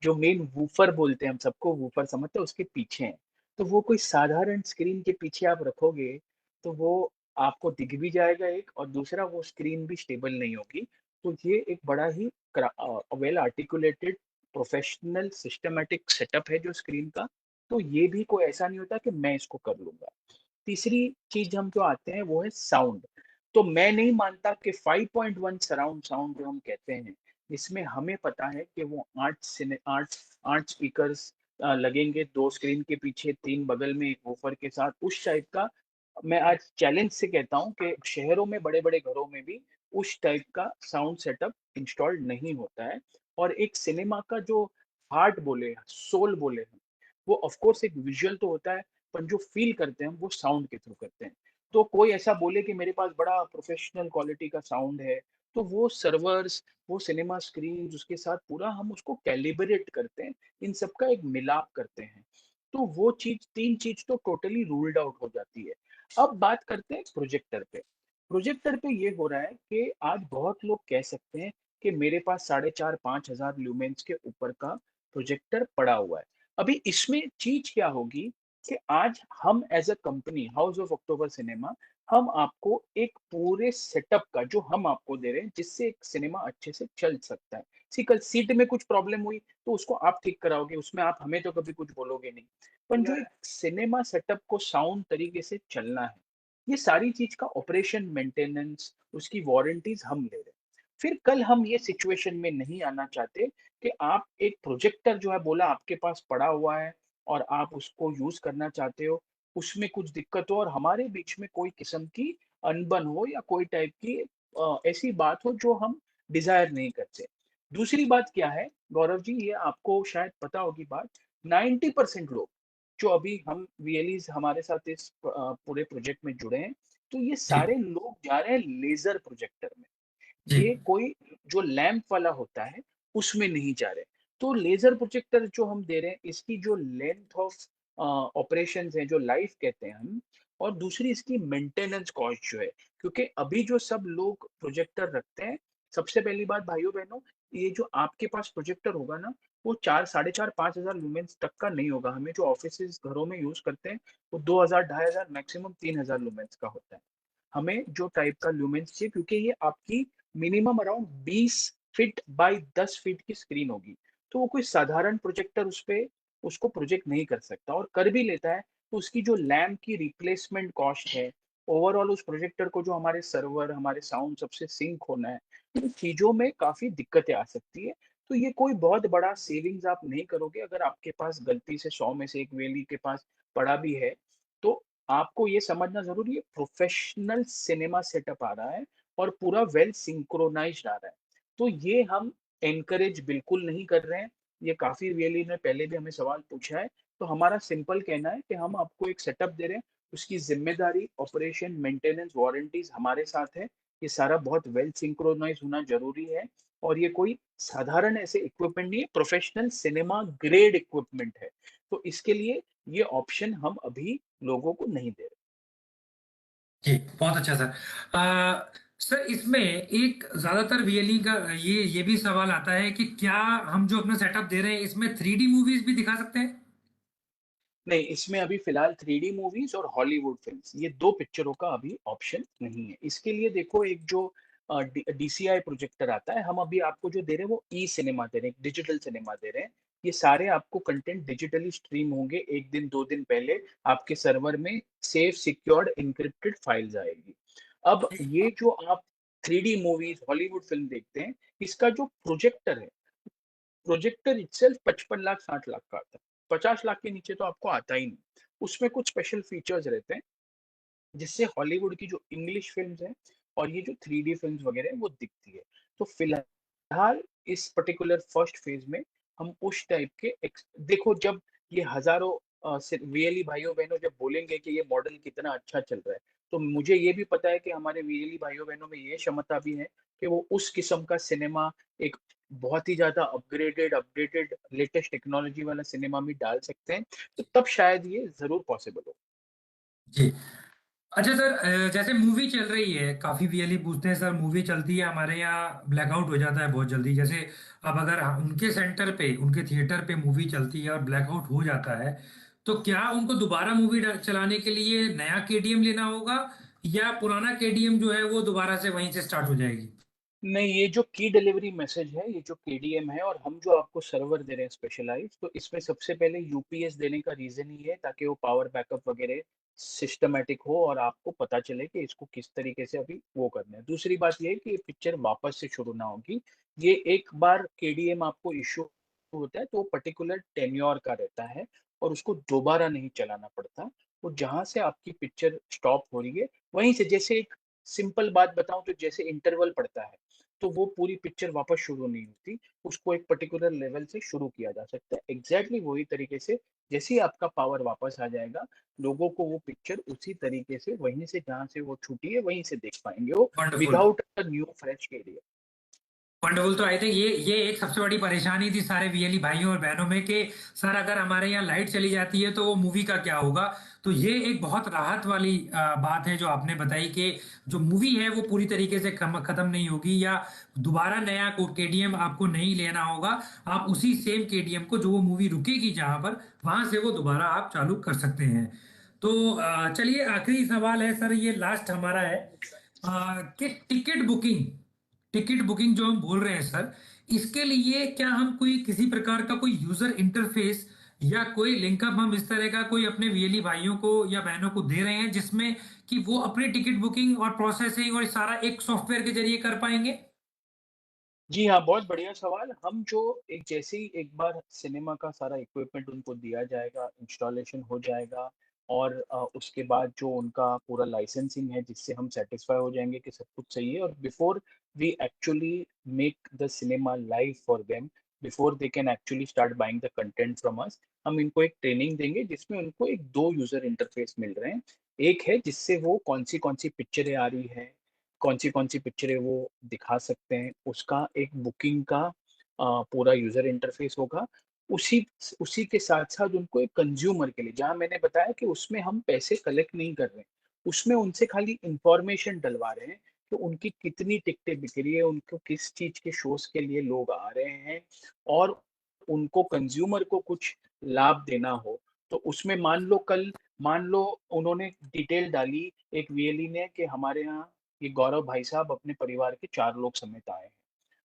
जो मेन वूफर बोलते हैं हम सबको वूफर समझते हैं उसके पीछे हैं। तो वो कोई साधारण स्क्रीन के पीछे आप रखोगे, तो वो आपको दिख भी जाएगा एक और दूसरा वो स्क्रीन भी स्टेबल नहीं होगी। तो ये एक बड़ा ही well articulated professional systematic setup है जो स्क्रीन का, तो ये भी कोई ऐसा नहीं होता कि मैं इसको कर लूँगा। तीसरी चीज़ हम जो आते हैं वो है साउंड। तो मैं नहीं मानता कि 5.1 सराउंड साउंड जो हम कहते हैं, इसमें हमें पता है कि वो 8 स्पीकर्स लगेंगे 2 स्क्रीन के पीछे, 3 बगल में एक वूफर के साथ, उस टाइप का मैं आज चैलेंज से कहता हूँ कि शहरों में बड़े-बड़े घरों में भी उस टाइप का साउंड सेटअप इंस्टॉल्ड नहीं होता है और एक सिनेमा का जो हार्ट बोले, सोल बोले, वो ऑफ कोर्स एक विजुअल तो होता है, पर जो फ़ील करते हैं हम वो साउंड के थ्रू करते हैं। तो कोई ऐसा बोले कि मेरे पास बड़ा प्रोफ़ेशनल क्वालिटी का साउंड है, तो वो सर्वर्स, वो सिनेमा स्क्रीन्स उसके साथ पूरा हम उसको कैलिब्रेट करते हैं, इन सब का एक मिलाप करते हैं। तो वो चीज़ 3 चीज़ तो टोटली रूल्ड आउट हो जाती है। अब बात करते हैं प्रोजेक्टर पे। प्रोजेक्टर पे ये हो रहा है कि आज बहुत लोग कह सकते हैं कि मेरे पास 4,500-5,000 ल्यूमेन्स के ऊपर का प्रोजेक्टर पड़ा हुआ है। अभी इसमें चीज़ क्या होगी कि आज हम as a company house of October cinema हम आपको एक पूरे सेटअप का जो हम आपको दे रहे हैं जिससे एक सिनेमा अच्छे से चल सकता है। सी कल सीट में कुछ प्रॉब्लम हुई तो उसको आप ठीक कराओगे, उसमें आप हमें तो कभी कुछ बोलोगे नहीं। पर जो एक सिनेमा सेटअप को साउंड तरीके से चलना है, ये सारी चीज़ का ऑपरेशन, मेंटेनेंस, उसकी वारंटीज़ हम ले रहे हैं। फिर कल हम ये सिचुएशन में नहीं आना चाहते कि आप एक प्रोजेक्टर जो है बोला आपके पास पड़ा हुआ है और आप उसको यूज़ करना चाहते हो, उसमें कुछ दिक्कत हो और हमारे बीच में कोई किस्म की अनबन हो या कोई टाइप की ऐसी बात हो जो हम डिज़ायर नहीं करते। दूसरी बात क्या है, गौरव जी ये आपको शायद पता होगी बात, 90% लोग जो अभी हम वीएलईज़ हमारे साथ इस पूरे प्रोजेक्ट में जुड़े हैं, तो ये जी, सारे लोग जा रहे हैं लेज़र प्रोजेक्टर में। जी, ये कोई जो लैंप वाला होता है, उसमें नहीं जा रहे। तो लेज़र प्रोजेक्टर जो हम दे रहे हैं, इसकी जो लेंथ ऑफ ऑपरेशंस हैं, जो लाइफ कहते हैं हम और दूसरी इसकी मेंटेनेंस कॉस्ट जो है, क्योंकि अभी जो सब लोग प्रोजेक्टर रखते हैं, सबसे पहली बात भाइयों-बहनों, ये जो आपके पास प्रोजेक्टर होगा ना, वो 4 साढ़े 4 5,000 लुमेन्स तक का नहीं होगा। हमें जो ऑफ़िसेज़ घरों में यूज़ करते हैं, वो 2,000 2,500 मैक्सिमम 3,000 लुमेन्स का होता है। हमें जो टाइप का ल्यूमेंस चाहिए क्योंकि ये आपकी minimum around 20 feet by 10 feet की स्क्रीन होगी। तो वो कोई साधारण प्रोजेक्टर उसपे उसको प्रोजेक्ट नहीं कर सकता और कर भी लेता है, तो उसकी जो लैंप की रिप्लेसमेंट कॉस्ट है, ओवरऑल उस प्रोजेक्टर को जो हमारे सर्वर, हमारे साउंड सबसे सिंक होना है, इन चीज़ों में काफ़ी दिक्कतें आ सकती है। तो ये कोई बहुत बड़ा सेविंग्स आप नहीं करोगे अगर आपके पास गलती से 100 में से 1 वेली के पास पड़ा भी है, तो आपको ये समझना ज़रूरी है प्रोफ़ेशनल सिनेमा सेटअप आ रहा है और पूरा वेल सिंक्रोनाइज़्ड आ रहा है। तो ये हम एनकरेज बिल्कुल नहीं कर रहे हैं। ये काफ़ी रियली ने पहले भी हमें सवाल पूछा है। तो हमारा सिंपल कहना है कि हम आपको एक सेटअप दे रहे हैं, उसकी ज़िम्मेदारी, ऑपरेशन, मेंटेनेंस, वारंटीज़ हमारे साथ है। ये सारा बहुत वेल सिंक्रोनाइज़ होना ज़रूरी है और ये कोई साधारण ऐसे इक्विपमेंट नहीं है, प्रोफ़ेशनल सिनेमा ग्रेड इक्विपमेंट है। तो इसके लिए ये ऑप्शन हम अभी लोगों को नहीं दे रहे। जी, बहुत अच्छा सर। सर इसमें एक ज़्यादातर वीएलई का ये भी सवाल आता है कि क्या हम जो अपना सेटअप दे रहे हैं इसमें 3D मूवीज़ भी दिखा सकते हैं? नहीं, इसमें अभी फ़िलहाल 3D मूवीज़ और हॉलीवुड फ़िल्म्स ये 2 पिक्चरों का अभी ऑप्शन नहीं है। इसके लिए देखो एक जो डीसीआई प्रोजेक्टर आता है, हम अभी आपको जो दे रहे हैं वो ई सिनेमा दे रहे हैं, डिजिटल सिनेमा दे रहे हैं। ये सारे आपको कंटेंट डिजिटली स्ट्रीम होंगे 1 दिन 2 दिन पहले आपके सर्वर में सेफ, सिक्योर्ड, एन्क्रिप्टेड फाइल्स आएगी। अब ये जो आप 3D मूवीज़, हॉलीवुड फ़िल्म देखते हैं, इसका जो प्रोजेक्टर है प्रोजेक्टर इटसेल्फ 55 लाख 60 लाख का आता है। 50 लाख के नीचे तो आपको आता ही नहीं। उसमें कुछ स्पेशल फीचर्स रहते हैं, जिससे हॉलीवुड की जो इंग्लिश फ़िल्म्स हैं, और ये जो 3D फ़िल्म्स वग़ैरह है वो दिखती है। तो फ़िलहाल इस पर्टिकुलर फर्स्ट फ़ेज़ में हम उस टाइप के देखो जब ये हज़ारों से वीएलई भाइयों-बहनों जब बोलेंगे कि ये मॉडल कितना अच्छा चल रहा है, तो मुझे ये भी पता है कि हमारे वीएलई भाइयों-बहनों में ये क्षमता भी है कि वो उस किस्म का सिनेमा एक बहुत ही ज़्यादा अपडेटेड लेटेस्ट टेक्नोलॉजी वाला सिनेमा भी डाल सकते हैं, तो तब शायद ये ज़रूर पॉसिबल हो। जी। अच्छा सर, जैसे मूवी चल रही है, काफी वीएलई पूछते हैं सर, मूवी चलती है हमारे यहाँ ब्लैकआउट हो जाता है बहुत जल्दी। जैसे अब अगर उनके सेंटर पे, उनके थिएटर पे मूवी चलती है और ब्लैकआउट हो जाता है, तो क्या उनको दोबारा मूवी चलाने के लिए नया केडीएम लेना होगा, या पुराना केडीएम जो है वो दोबारा से वहीं से स्टार्ट हो जाएगी? नहीं, ये जो की डिलीवरी मैसेज है, ये जो केडीएम है और हम जो आपको सर्वर दे रहे हैं स्पेशलाइज़्ड, तो इसमें सबसे पहले यूपीएस देने का रीज़न ही है ताकि वो पावर बैकअप वगैरह सिस्टमैटिक हो और आपको पता चले कि इसको किस तरीके से अभी वो करना है। दूसरी बात ये है कि ये पिक्चर वापस से शुरू ना होगी। ये एक बार केडीएम आपको इश्यू होता है, तो वो पर्टिकुलर टेन्योर का रहता है और उसको दोबारा नहीं चलाना पड़ता। वो जहाँ से आपकी पिक्चर स्टॉप हो रही है, वहीं से जैसे एक सिंपल बात बताऊँ तो जैसे इंटरवल पड़ता है, तो वो पूरी पिक्चर वापस शुरू नहीं होती, उसको एक पर्टिकुलर लेवल से शुरू किया जा सकता है। एग्ज़ैक्टली वही तरीके से जैसे ही आपका पावर वापस आ जाएगा, लोगों को वो पिक्चर उसी तरीके से वहीं से जहाँ से वो छूटी है, वहीं से देख पाएँगे वो wonderful. Without a new fresh area. Wonderful. तो आई थिंक ये एक सबसे बड़ी परेशानी थी सारे वीएलई भाइयों और बहनों में कि सर अगर हमारे यहाँ लाइट चली जाती है तो वो मूवी का क्या होगा। तो ये एक बहुत राहत वाली बात है जो आपने बताई कि जो मूवी है वो पूरी तरीके से खत्म नहीं होगी, या दोबारा नया केडीएम आपको नहीं लेना होगा। आप उसी सेम केडीएम को, जो वो मूवी रुकेगी जहां पर, वहां से वो दोबारा आप चालू कर सकते हैं। तो चलिए, आखिरी सवाल है सर, ये लास्ट हमारा है, कि टिकट बुकिंग जो हम बोल रहे हैं सर, इसके लिए क्या हम कोई किसी प्रकार का कोई यूजर इंटरफेस या कोई लिंकअप हम इस तरह का कोई अपने वीएलई भाइयों को या बहनों को दे रहे हैं, जिसमें कि वो अपनी टिकट बुकिंग और प्रोसेसिंग और सारा एक सॉफ्टवेयर के जरिए कर पाएंगे? जी हाँ, बहुत बढ़िया सवाल। हम जो एक जैसे ही एक बार सिनेमा का सारा इक्विपमेंट उनको दिया जाएगा, इंस्टॉलेशन हो जाएगा और उसके बाद जो उनका पूरा लाइसेंसिंग है जिससे हम सैटिस्फाई हो जाएँगे कि सब कुछ सही है और before we actually make the cinema live for them, before they can actually start buying the content from us, हम इनको एक ट्रेनिंग देंगे जिसमें उनको एक 2 यूज़र इंटरफेस मिल रहे हैं। एक है जिससे वो कौन-सी पिक्चरें आ रही हैं, कौन-सी पिक्चरें वो दिखा सकते हैं, उसका एक बुकिंग का पूरा यूज़र इंटरफ़ेस होगा। उसी उसी के साथ-साथ उनको एक कंज़्यूमर के लिए जहाँ मैंने बताया कि उसमें हम पैसे कलेक्ट नहीं कर रहे हैं, उसमें उनसे खाली इन्फॉर्मेशन डलवा रहे हैं कि उनकी कितनी टिकटें बिक रही है, उनको किस चीज़ के शोज़ के लिए लोग आ रहे हैं और उनको कंज़्यूमर को कुछ लाभ देना हो, तो उसमें मान लो उन्होंने डिटेल डाली एक वीएलई ने कि हमारे यहाँ ये गौरव भाई साहब अपने परिवार के 4 लोग समेत आए हैं।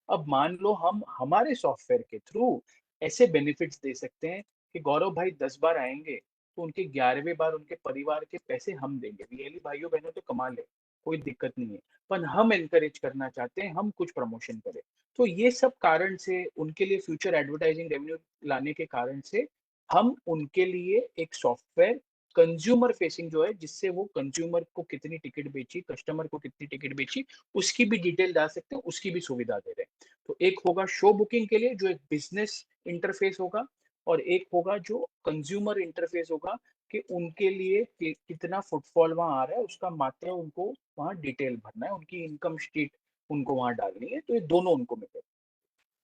अब मान लो हम हमारे सॉफ्टवेयर के थ्रू ऐसे बेनिफिट्स दे सकते हैं कि गौरव भाई 10 बार आएँगे, तो उनके 11वें बार उनके परिवार के पैसे हम देंगे। वीएलई भाइयों-बहनों तो कमा लें, कोई दिक्कत नहीं है। पर हम एनकरेज करना चाहते हैं, हम कुछ प्रमोशन करें। तो ये सब कारण से उनके लिए फ्यूचर एडवर्टाइजिंग रेवेन्यू लाने के कारण से हम उनके लिए एक सॉफ्टवेयर कंज्यूमर फेसिंग जो है जिससे वो कंज्यूमर को कितनी टिकट बेची, कस्टमर को कितनी टिकट बेची, उसकी भी डिटेल डाल सकते हैं, उसकी भी सुविधा दे रहे हैं। तो एक होगा शो बुकिंग के लिए जो एक बिज़नेस इंटरफ़ेस होगा और एक होगा जो कंज्यूमर इंटरफ़ेस होगा कि उनके लिए कि कितना फुटफॉल वहाँ आ रहा है, उसका मात्रा उनको वहाँ डिटेल भरना है, उनकी इनकम शीट उनको वहाँ डालनी है, तो ये दोनों उनको मिलेगा।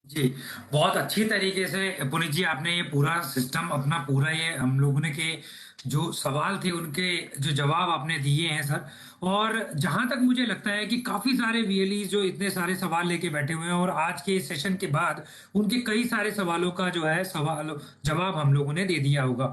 जी, बहुत अच्छी तरीके से पुनीत जी आपने ये पूरा सिस्टम अपना पूरा, ये हम लोगों ने के जो सवाल थे उनके जो जवाब आपने दिए हैं सर। और जहां तक मुझे लगता है कि काफी सारे वीएलई जो इतने सारे सवाल लेके बैठे हुए हैं, और आज के इस सेशन के बाद उनके कई सारे सवालों का जो है सवाल जवाब हम लोगों ने दे दिया होगा।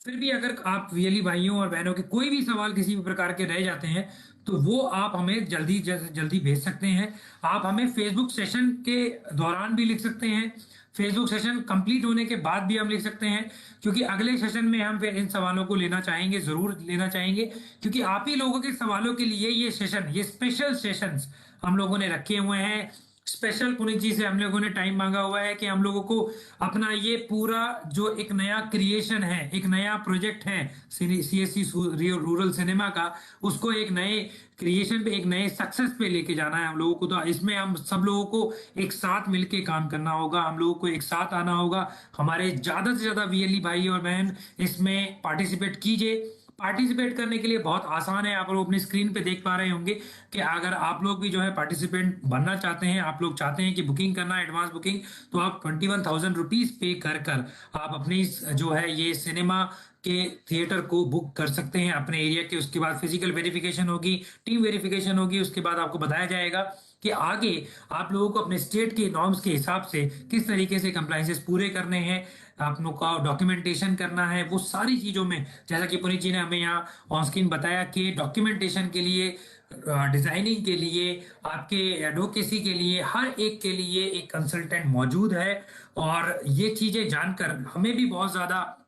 फिर भी अगर आप वीएलई भाइयों और बहनों के कोई भी सवाल किसी भी प्रकार के रह जाते हैं, तो वो आप हमें जल्दी जल्दी भेज सकते हैं। आप हमें फेसबुक सेशन के दौरान भी लिख सकते हैं, फेसबुक सेशन कंप्लीट होने के बाद भी हम लिख सकते हैं, क्योंकि अगले सेशन में हम फिर इन सवालों को लेना चाहेंगे, जरूर लेना चाहेंगे, क्योंकि आप ही लोगों के सवालों के लिए ये सेशन, ये स्पेशल सेशंस हम लोगों ने रखे हुए हैं। स्पेशल पुनीत जी से हम लोगों ने टाइम मांगा हुआ है कि हम लोगों को अपना ये पूरा जो एक नया क्रिएशन है, एक नया प्रोजेक्ट है सीएससी रूरल सिनेमा का, उसको एक नए क्रिएशन पे, एक नए सक्सेस पे लेके जाना है हम लोगों को। तो इसमें हम सब लोगों को एक साथ मिलके काम करना होगा, हम लोगों को एक साथ आना होगा। हमारे ज्यादा से ज्यादा वीएलई भाई और बहन इसमें पार्टिसिपेट कीजिए। पार्टिसिपेट करने के लिए बहुत आसान है, आप लोग अपनी स्क्रीन पे देख पा रहे होंगे कि अगर आप लोग भी जो है पार्टिसिपेंट बनना चाहते हैं, आप लोग चाहते हैं कि बुकिंग करना है, एडवांस बुकिंग, तो आप 21,000 रुपीज पे कर कर आप अपनी जो है ये सिनेमा के थिएटर को बुक कर सकते हैं अपने एरिया के। उसके बाद फिजिकल वेरिफिकेशन होगी, टीम वेरिफिकेशन होगी, उसके बाद आपको बताया जाएगा कि आगे आप लोगों को अपने स्टेट के नॉर्म्स के हिसाब से किस तरीके से कंप्लाइंसेस पूरे करने हैं, आप लोग का डॉक्यूमेंटेशन करना है। वो सारी चीजों में जैसा कि पुनीत जी ने हमें यहाँ ऑन स्क्रीन बताया कि डॉक्यूमेंटेशन के लिए, डिजाइनिंग के लिए, आपके एडवोकेसी के लिए, हर एक के लिए एक कंसल्टेंट मौजूद है। और ये चीजें जानकर हमें भी बहुत ज्यादा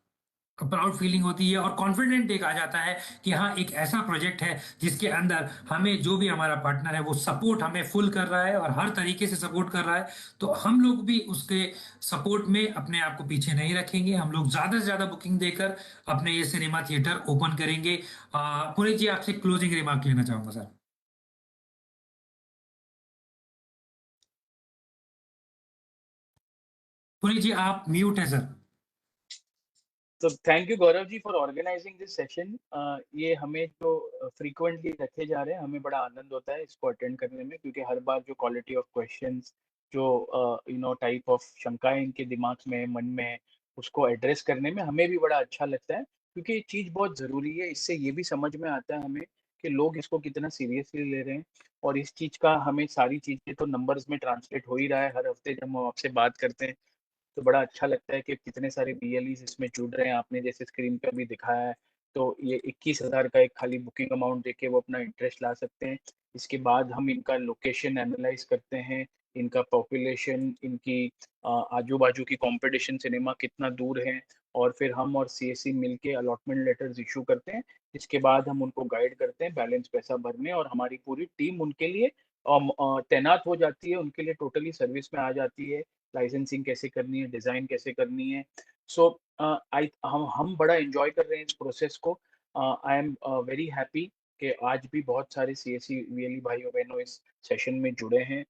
प्राउड फीलिंग होती है और कॉन्फिडेंट एक आ जाता है कि हाँ, एक ऐसा प्रोजेक्ट है जिसके अंदर हमें जो भी हमारा पार्टनर है वो सपोर्ट हमें फुल कर रहा है और हर तरीके से सपोर्ट कर रहा है। तो हम लोग भी उसके सपोर्ट में अपने आप को पीछे नहीं रखेंगे, हम लोग ज्यादा से ज्यादा बुकिंग देकर अपने ये सिनेमा थिएटर ओपन करेंगे। पुनीत जी, आपसे क्लोजिंग रिमार्क लेना चाहूंगा सर। पुनीत जी, आप म्यूट है सर। तो thank you Gaurav ji for organising this session. ये हमें जो फ्रीक्वेंटली रखे जा रहे हैं, हमें बड़ा आनंद होता है इसको अटेंड करने में, क्योंकि हर बार जो क्वालिटी ऑफ क्वेश्चंस, जो टाइप ऑफ शंकाएं इनके दिमाग में, मन में, उसको एड्रेस करने में हमें भी बड़ा अच्छा लगता है, क्योंकि ये चीज़ बहुत ज़रूरी है। इससे ये भी समझ में आता है हमें कि लोग इसको कितना सीरियसली ले रहे हैं, और इस चीज़ का हमें सारी चीज़ें तो नंबर्स में ट्रांसलेट हो ही रहा है हर हफ्ते जब हम आपसे बात करते हैं। तो बड़ा अच्छा लगता है कि कितने सारे बीएलईज इसमें जुड़ रहे हैं। आपने जैसे स्क्रीन पे भी दिखाया है, तो ये 21,000 का एक खाली बुकिंग अमाउंट देके वो अपना इंटरेस्ट ला सकते हैं। इसके बाद हम इनका लोकेशन एनालाइज करते हैं, इनका पॉपुलेशन, इनकी आजू बाजू की कंपटीशन सिनेमा कितना दूर है, और फिर हम और सीएससी मिलके अलॉटमेंट लेटर्स इशू करते हैं। इसके बाद हम उनको गाइड करते हैं बैलेंस पैसा भरने, और हमारी पूरी टीम उनके लिए तैनात हो जाती है, उनके लिए टोटली सर्विस में आ जाती है। लाइसेंसिंग कैसे करनी है, डिज़ाइन कैसे करनी है। सो आई हम बड़ा एन्जॉय कर रहे हैं इस प्रोसेस को। आई एम वेरी हैप्पी कि आज भी बहुत सारे सीएससी वीएलई भाइयों-बहनों इस सेशन में जुड़े हैं।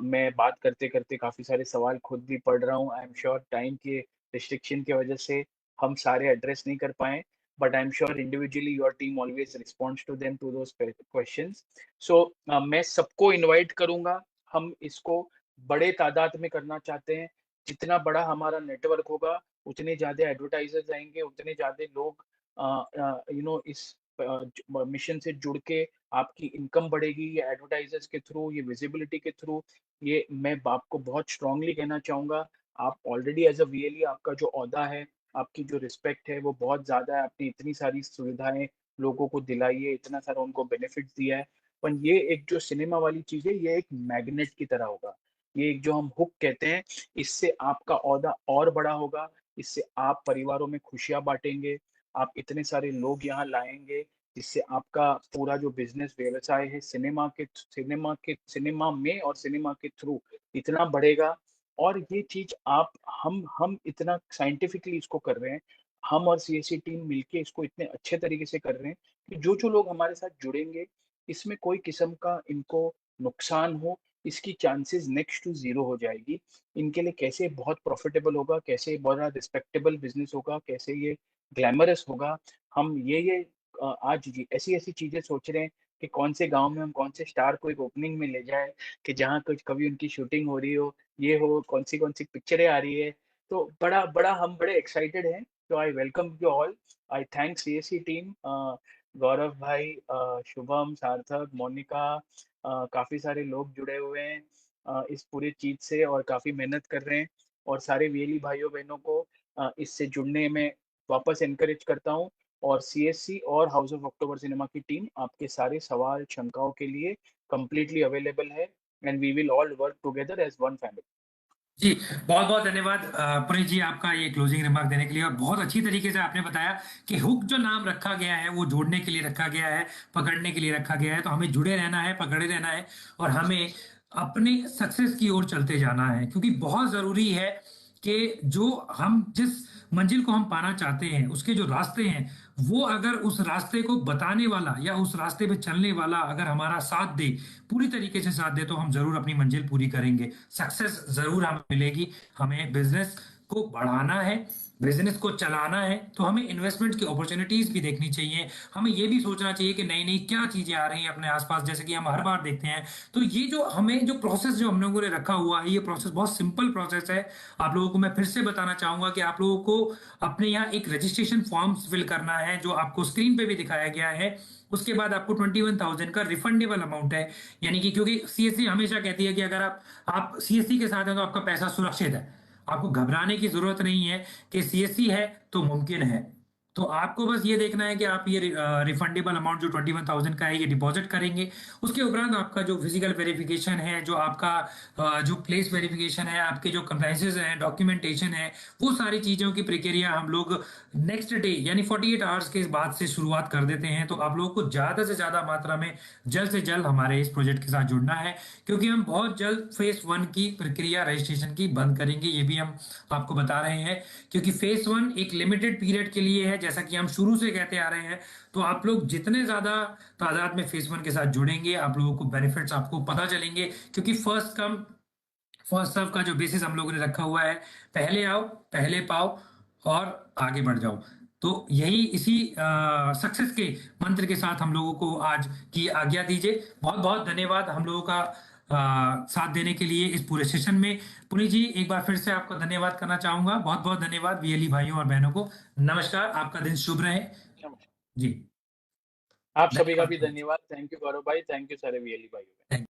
मैं बात करते-करते काफ़ी सारे सवाल खुद भी पढ़ रहा हूँ। आई एम श्योर टाइम के रिस्ट्रिक्शन की वजह से हम सारे एड्रेस नहीं कर पाए, but I am sure individually your team always responds to them, to those questions. So मैं सबको इनवाइट करूँगा। हम इसको बड़े तादाद में करना चाहते हैं। जितना बड़ा हमारा नेटवर्क होगा, उतने ज़्यादा एडवर्टाइज़र्स आएँगे, उतने ज़्यादा लोग इस मिशन से जुड़ के आपकी इनकम बढ़ेगी, ये एडवर्टाइज़र्स के थ्रू, ये विज़िबिलिटी के थ्रू। ये मैं आपको बहुत स्ट्रांगली कहना चाहूँगा, आप ऑलरेडी एज़ अ वीएलई आपका जो ओहदा है, आपकी जो रिस्पेक्ट है, वो बहुत ज़्यादा है। आपने इतनी सारी सुविधाएँ लोगों को दिलाई है, इतना सारा उनको बेनिफिट्स दिया है। पर ये एक जो सिनेमा वाली चीज़ है, ये एक मैग्नेट की तरह होगा। ये एक जो हम हुक कहते हैं, इससे आपका ओहदा और बड़ा होगा, इससे आप परिवारों में खुशियाँ बाँटेंगे, आप इतने सारे लोग यहाँ लाएँगे, जिससे आपका पूरा जो बिज़नेस व्यवसाय है सिनेमा में और सिनेमा के थ्रू इतना बढ़ेगा। और ये चीज़ आप हम इतना साइंटिफिकली इसको कर रहे हैं, हम और सीएससी टीम मिलके इसको इतने अच्छे तरीके से कर रहे हैं कि जो-जो लोग हमारे साथ जुड़ेंगे, इसमें कोई किस्म का इनको नुकसान हो, इसकी चांसेस नेक्स्ट टू ज़ीरो हो जाएगी। इनके लिए कैसे बहुत प्रॉफ़िटेबल होगा, कैसे बड़ा रिस्पेक्टेबल बिज़नेस होगा, कैसे ये ग्लैमरस होगा। हम ये आज ये ऐसी-ऐसी चीज़ें सोच रहे हैं कि कौन से गाँव में हम कौन से स्टार को एक ओपनिंग में ले जाएँ, कि जहाँ कुछ कभी उनकी शूटिंग हो रही हो, ये हो, कौन-सी पिक्चरें आ रही है। तो बड़ा हम बड़े एक्साइटेड हैं। तो I welcome you all. I thank CSC team, Gaurav भाई, शुभम, सार्थक, मोनिका, काफ़ी सारे लोग जुड़े हुए हैं इस पूरी चीज़ से, और काफ़ी मेहनत कर रहे हैं। और सारे वीएलई भाइयों-बहनों को इससे जुड़ने में वापस एनकरेज करता हूँ। और सीएससी और हाउस ऑफ अक्टूबर सिनेमा की टीम आपके सारे सवाल, शंकाओं के लिए कंप्लीटली अवेलेबल है, and we will all work together as one family. जी, बहुत-बहुत धन्यवाद पुनीत जी, आपका ये क्लोजिंग रिमार्क देने के लिए। और बहुत अच्छी तरीके से आपने बताया कि हुक जो नाम रखा गया है वो जोड़ने के लिए रखा गया है, पकड़ने के लिए रखा गया है। तो हमें जुड़े रहना है, पकड़े रहना है, और हमें अपने सक्सेस की ओर चलते जाना है, क्योंकि बहुत ज़रूरी है कि जो हम जिस मंजिल को हम पाना चाहते हैं, उसके जो रास्ते हैं, वो अगर उस रास्ते को बताने वाला या उस रास्ते पे चलने वाला अगर हमारा साथ दे, पूरी तरीके से साथ दे, तो हम ज़रूर अपनी मंजिल पूरी करेंगे। सक्सेस ज़रूर हमें मिलेगी। हमें बिज़नेस को बढ़ाना है, बिज़नेस को चलाना है, तो हमें इन्वेस्टमेंट की अपॉर्च्युनिटीज़ भी देखनी चाहिए। हमें ये भी सोचना चाहिए कि नई-नई क्या चीज़ें आ रही हैं अपने आस-पास, जैसे कि हम हर बार देखते हैं। तो ये जो हमें जो प्रोसेस जो हम लोगों ने रखा हुआ है, ये प्रोसेस बहुत सिंपल प्रोसेस है। आप लोगों को मैं फिर से बताना चाहूँगा कि आप लोगों को अपने यहाँ एक रजिस्ट्रेशन फॉर्म्स फिल करना है, जो आपको स्क्रीन पे भी दिखाया गया है। उसके बाद आपको 21,000 का रिफंडेबल अमाउंट है, यानी कि क्योंकि सीएससी हमेशा कहती है कि अगर आप सीएससी के साथ हैं तो आपका पैसा सुरक्षित है। आपको घबराने की ज़रूरत नहीं है कि सीएससी है तो मुमकिन है। तो आपको बस ये देखना है कि आप ये रिफंडेबल अमाउंट जो 21,000 का है ये डिपॉज़िट करेंगे। उसके उपरांत आपका जो फिज़िकल वेरिफ़िकेशन है, जो आपका जो प्लेस वेरिफ़िकेशन है, आपके जो कंप्लायंसेस हैं, डॉक्यूमेंटेशन है, वो सारी चीज़ों की प्रक्रिया हम लोग नेक्स्ट डे यानी 48 आवर्स के बाद से शुरुआत कर देते हैं। तो आप लोगों को ज़्यादा से ज़्यादा मात्रा में जल्द से जल्द हमारे इस प्रोजेक्ट के साथ जुड़ना है, क्योंकि हम बहुत जल्द फ़ेज़ 1 की प्रक्रिया रजिस्ट्रेशन की बंद करेंगे, ये भी हम आपको बता रहे हैं। क्योंकि फ़ेज़ 1 एक लिमिटेड पीरियड के लिए है, जैसा कि हम शुरू से कहते आ रहे हैं। तो आप लोग जितने ज़्यादा तादाद में फ़ेज़ 1 के साथ जुड़ेंगे, आप लोगों को बेनिफिट्स आपको पता चलेंगे, क्योंकि फर्स्ट कम फर्स्ट सर्व का जो बेसिस हम लोगों ने रखा हुआ है, पहले आओ, पहले पाओ और आगे बढ़ जाओ। तो यही इसी सक्सेस के मंत्र के साथ हम लोगों को आज की आज्ञा दीजिए। बहुत-बहुत धन्यवाद हम लोगों का साथ देने के लिए इस पूरे सेशन में। पुनीत जी, एक बार फिर से आपका धन्यवाद करना चाहूँगा। बहुत-बहुत धन्यवाद वीएलई भाइयों और बहनों को। नमस्कार, आपका दिन शुभ रहे। नमस्कार। जी, आप सभी का धन्यवाद भी पुनीत जी। धन्यवाद। थैंक यू गौरव भाई, थैंक यू सारे वीएलई भाइयों। थैंक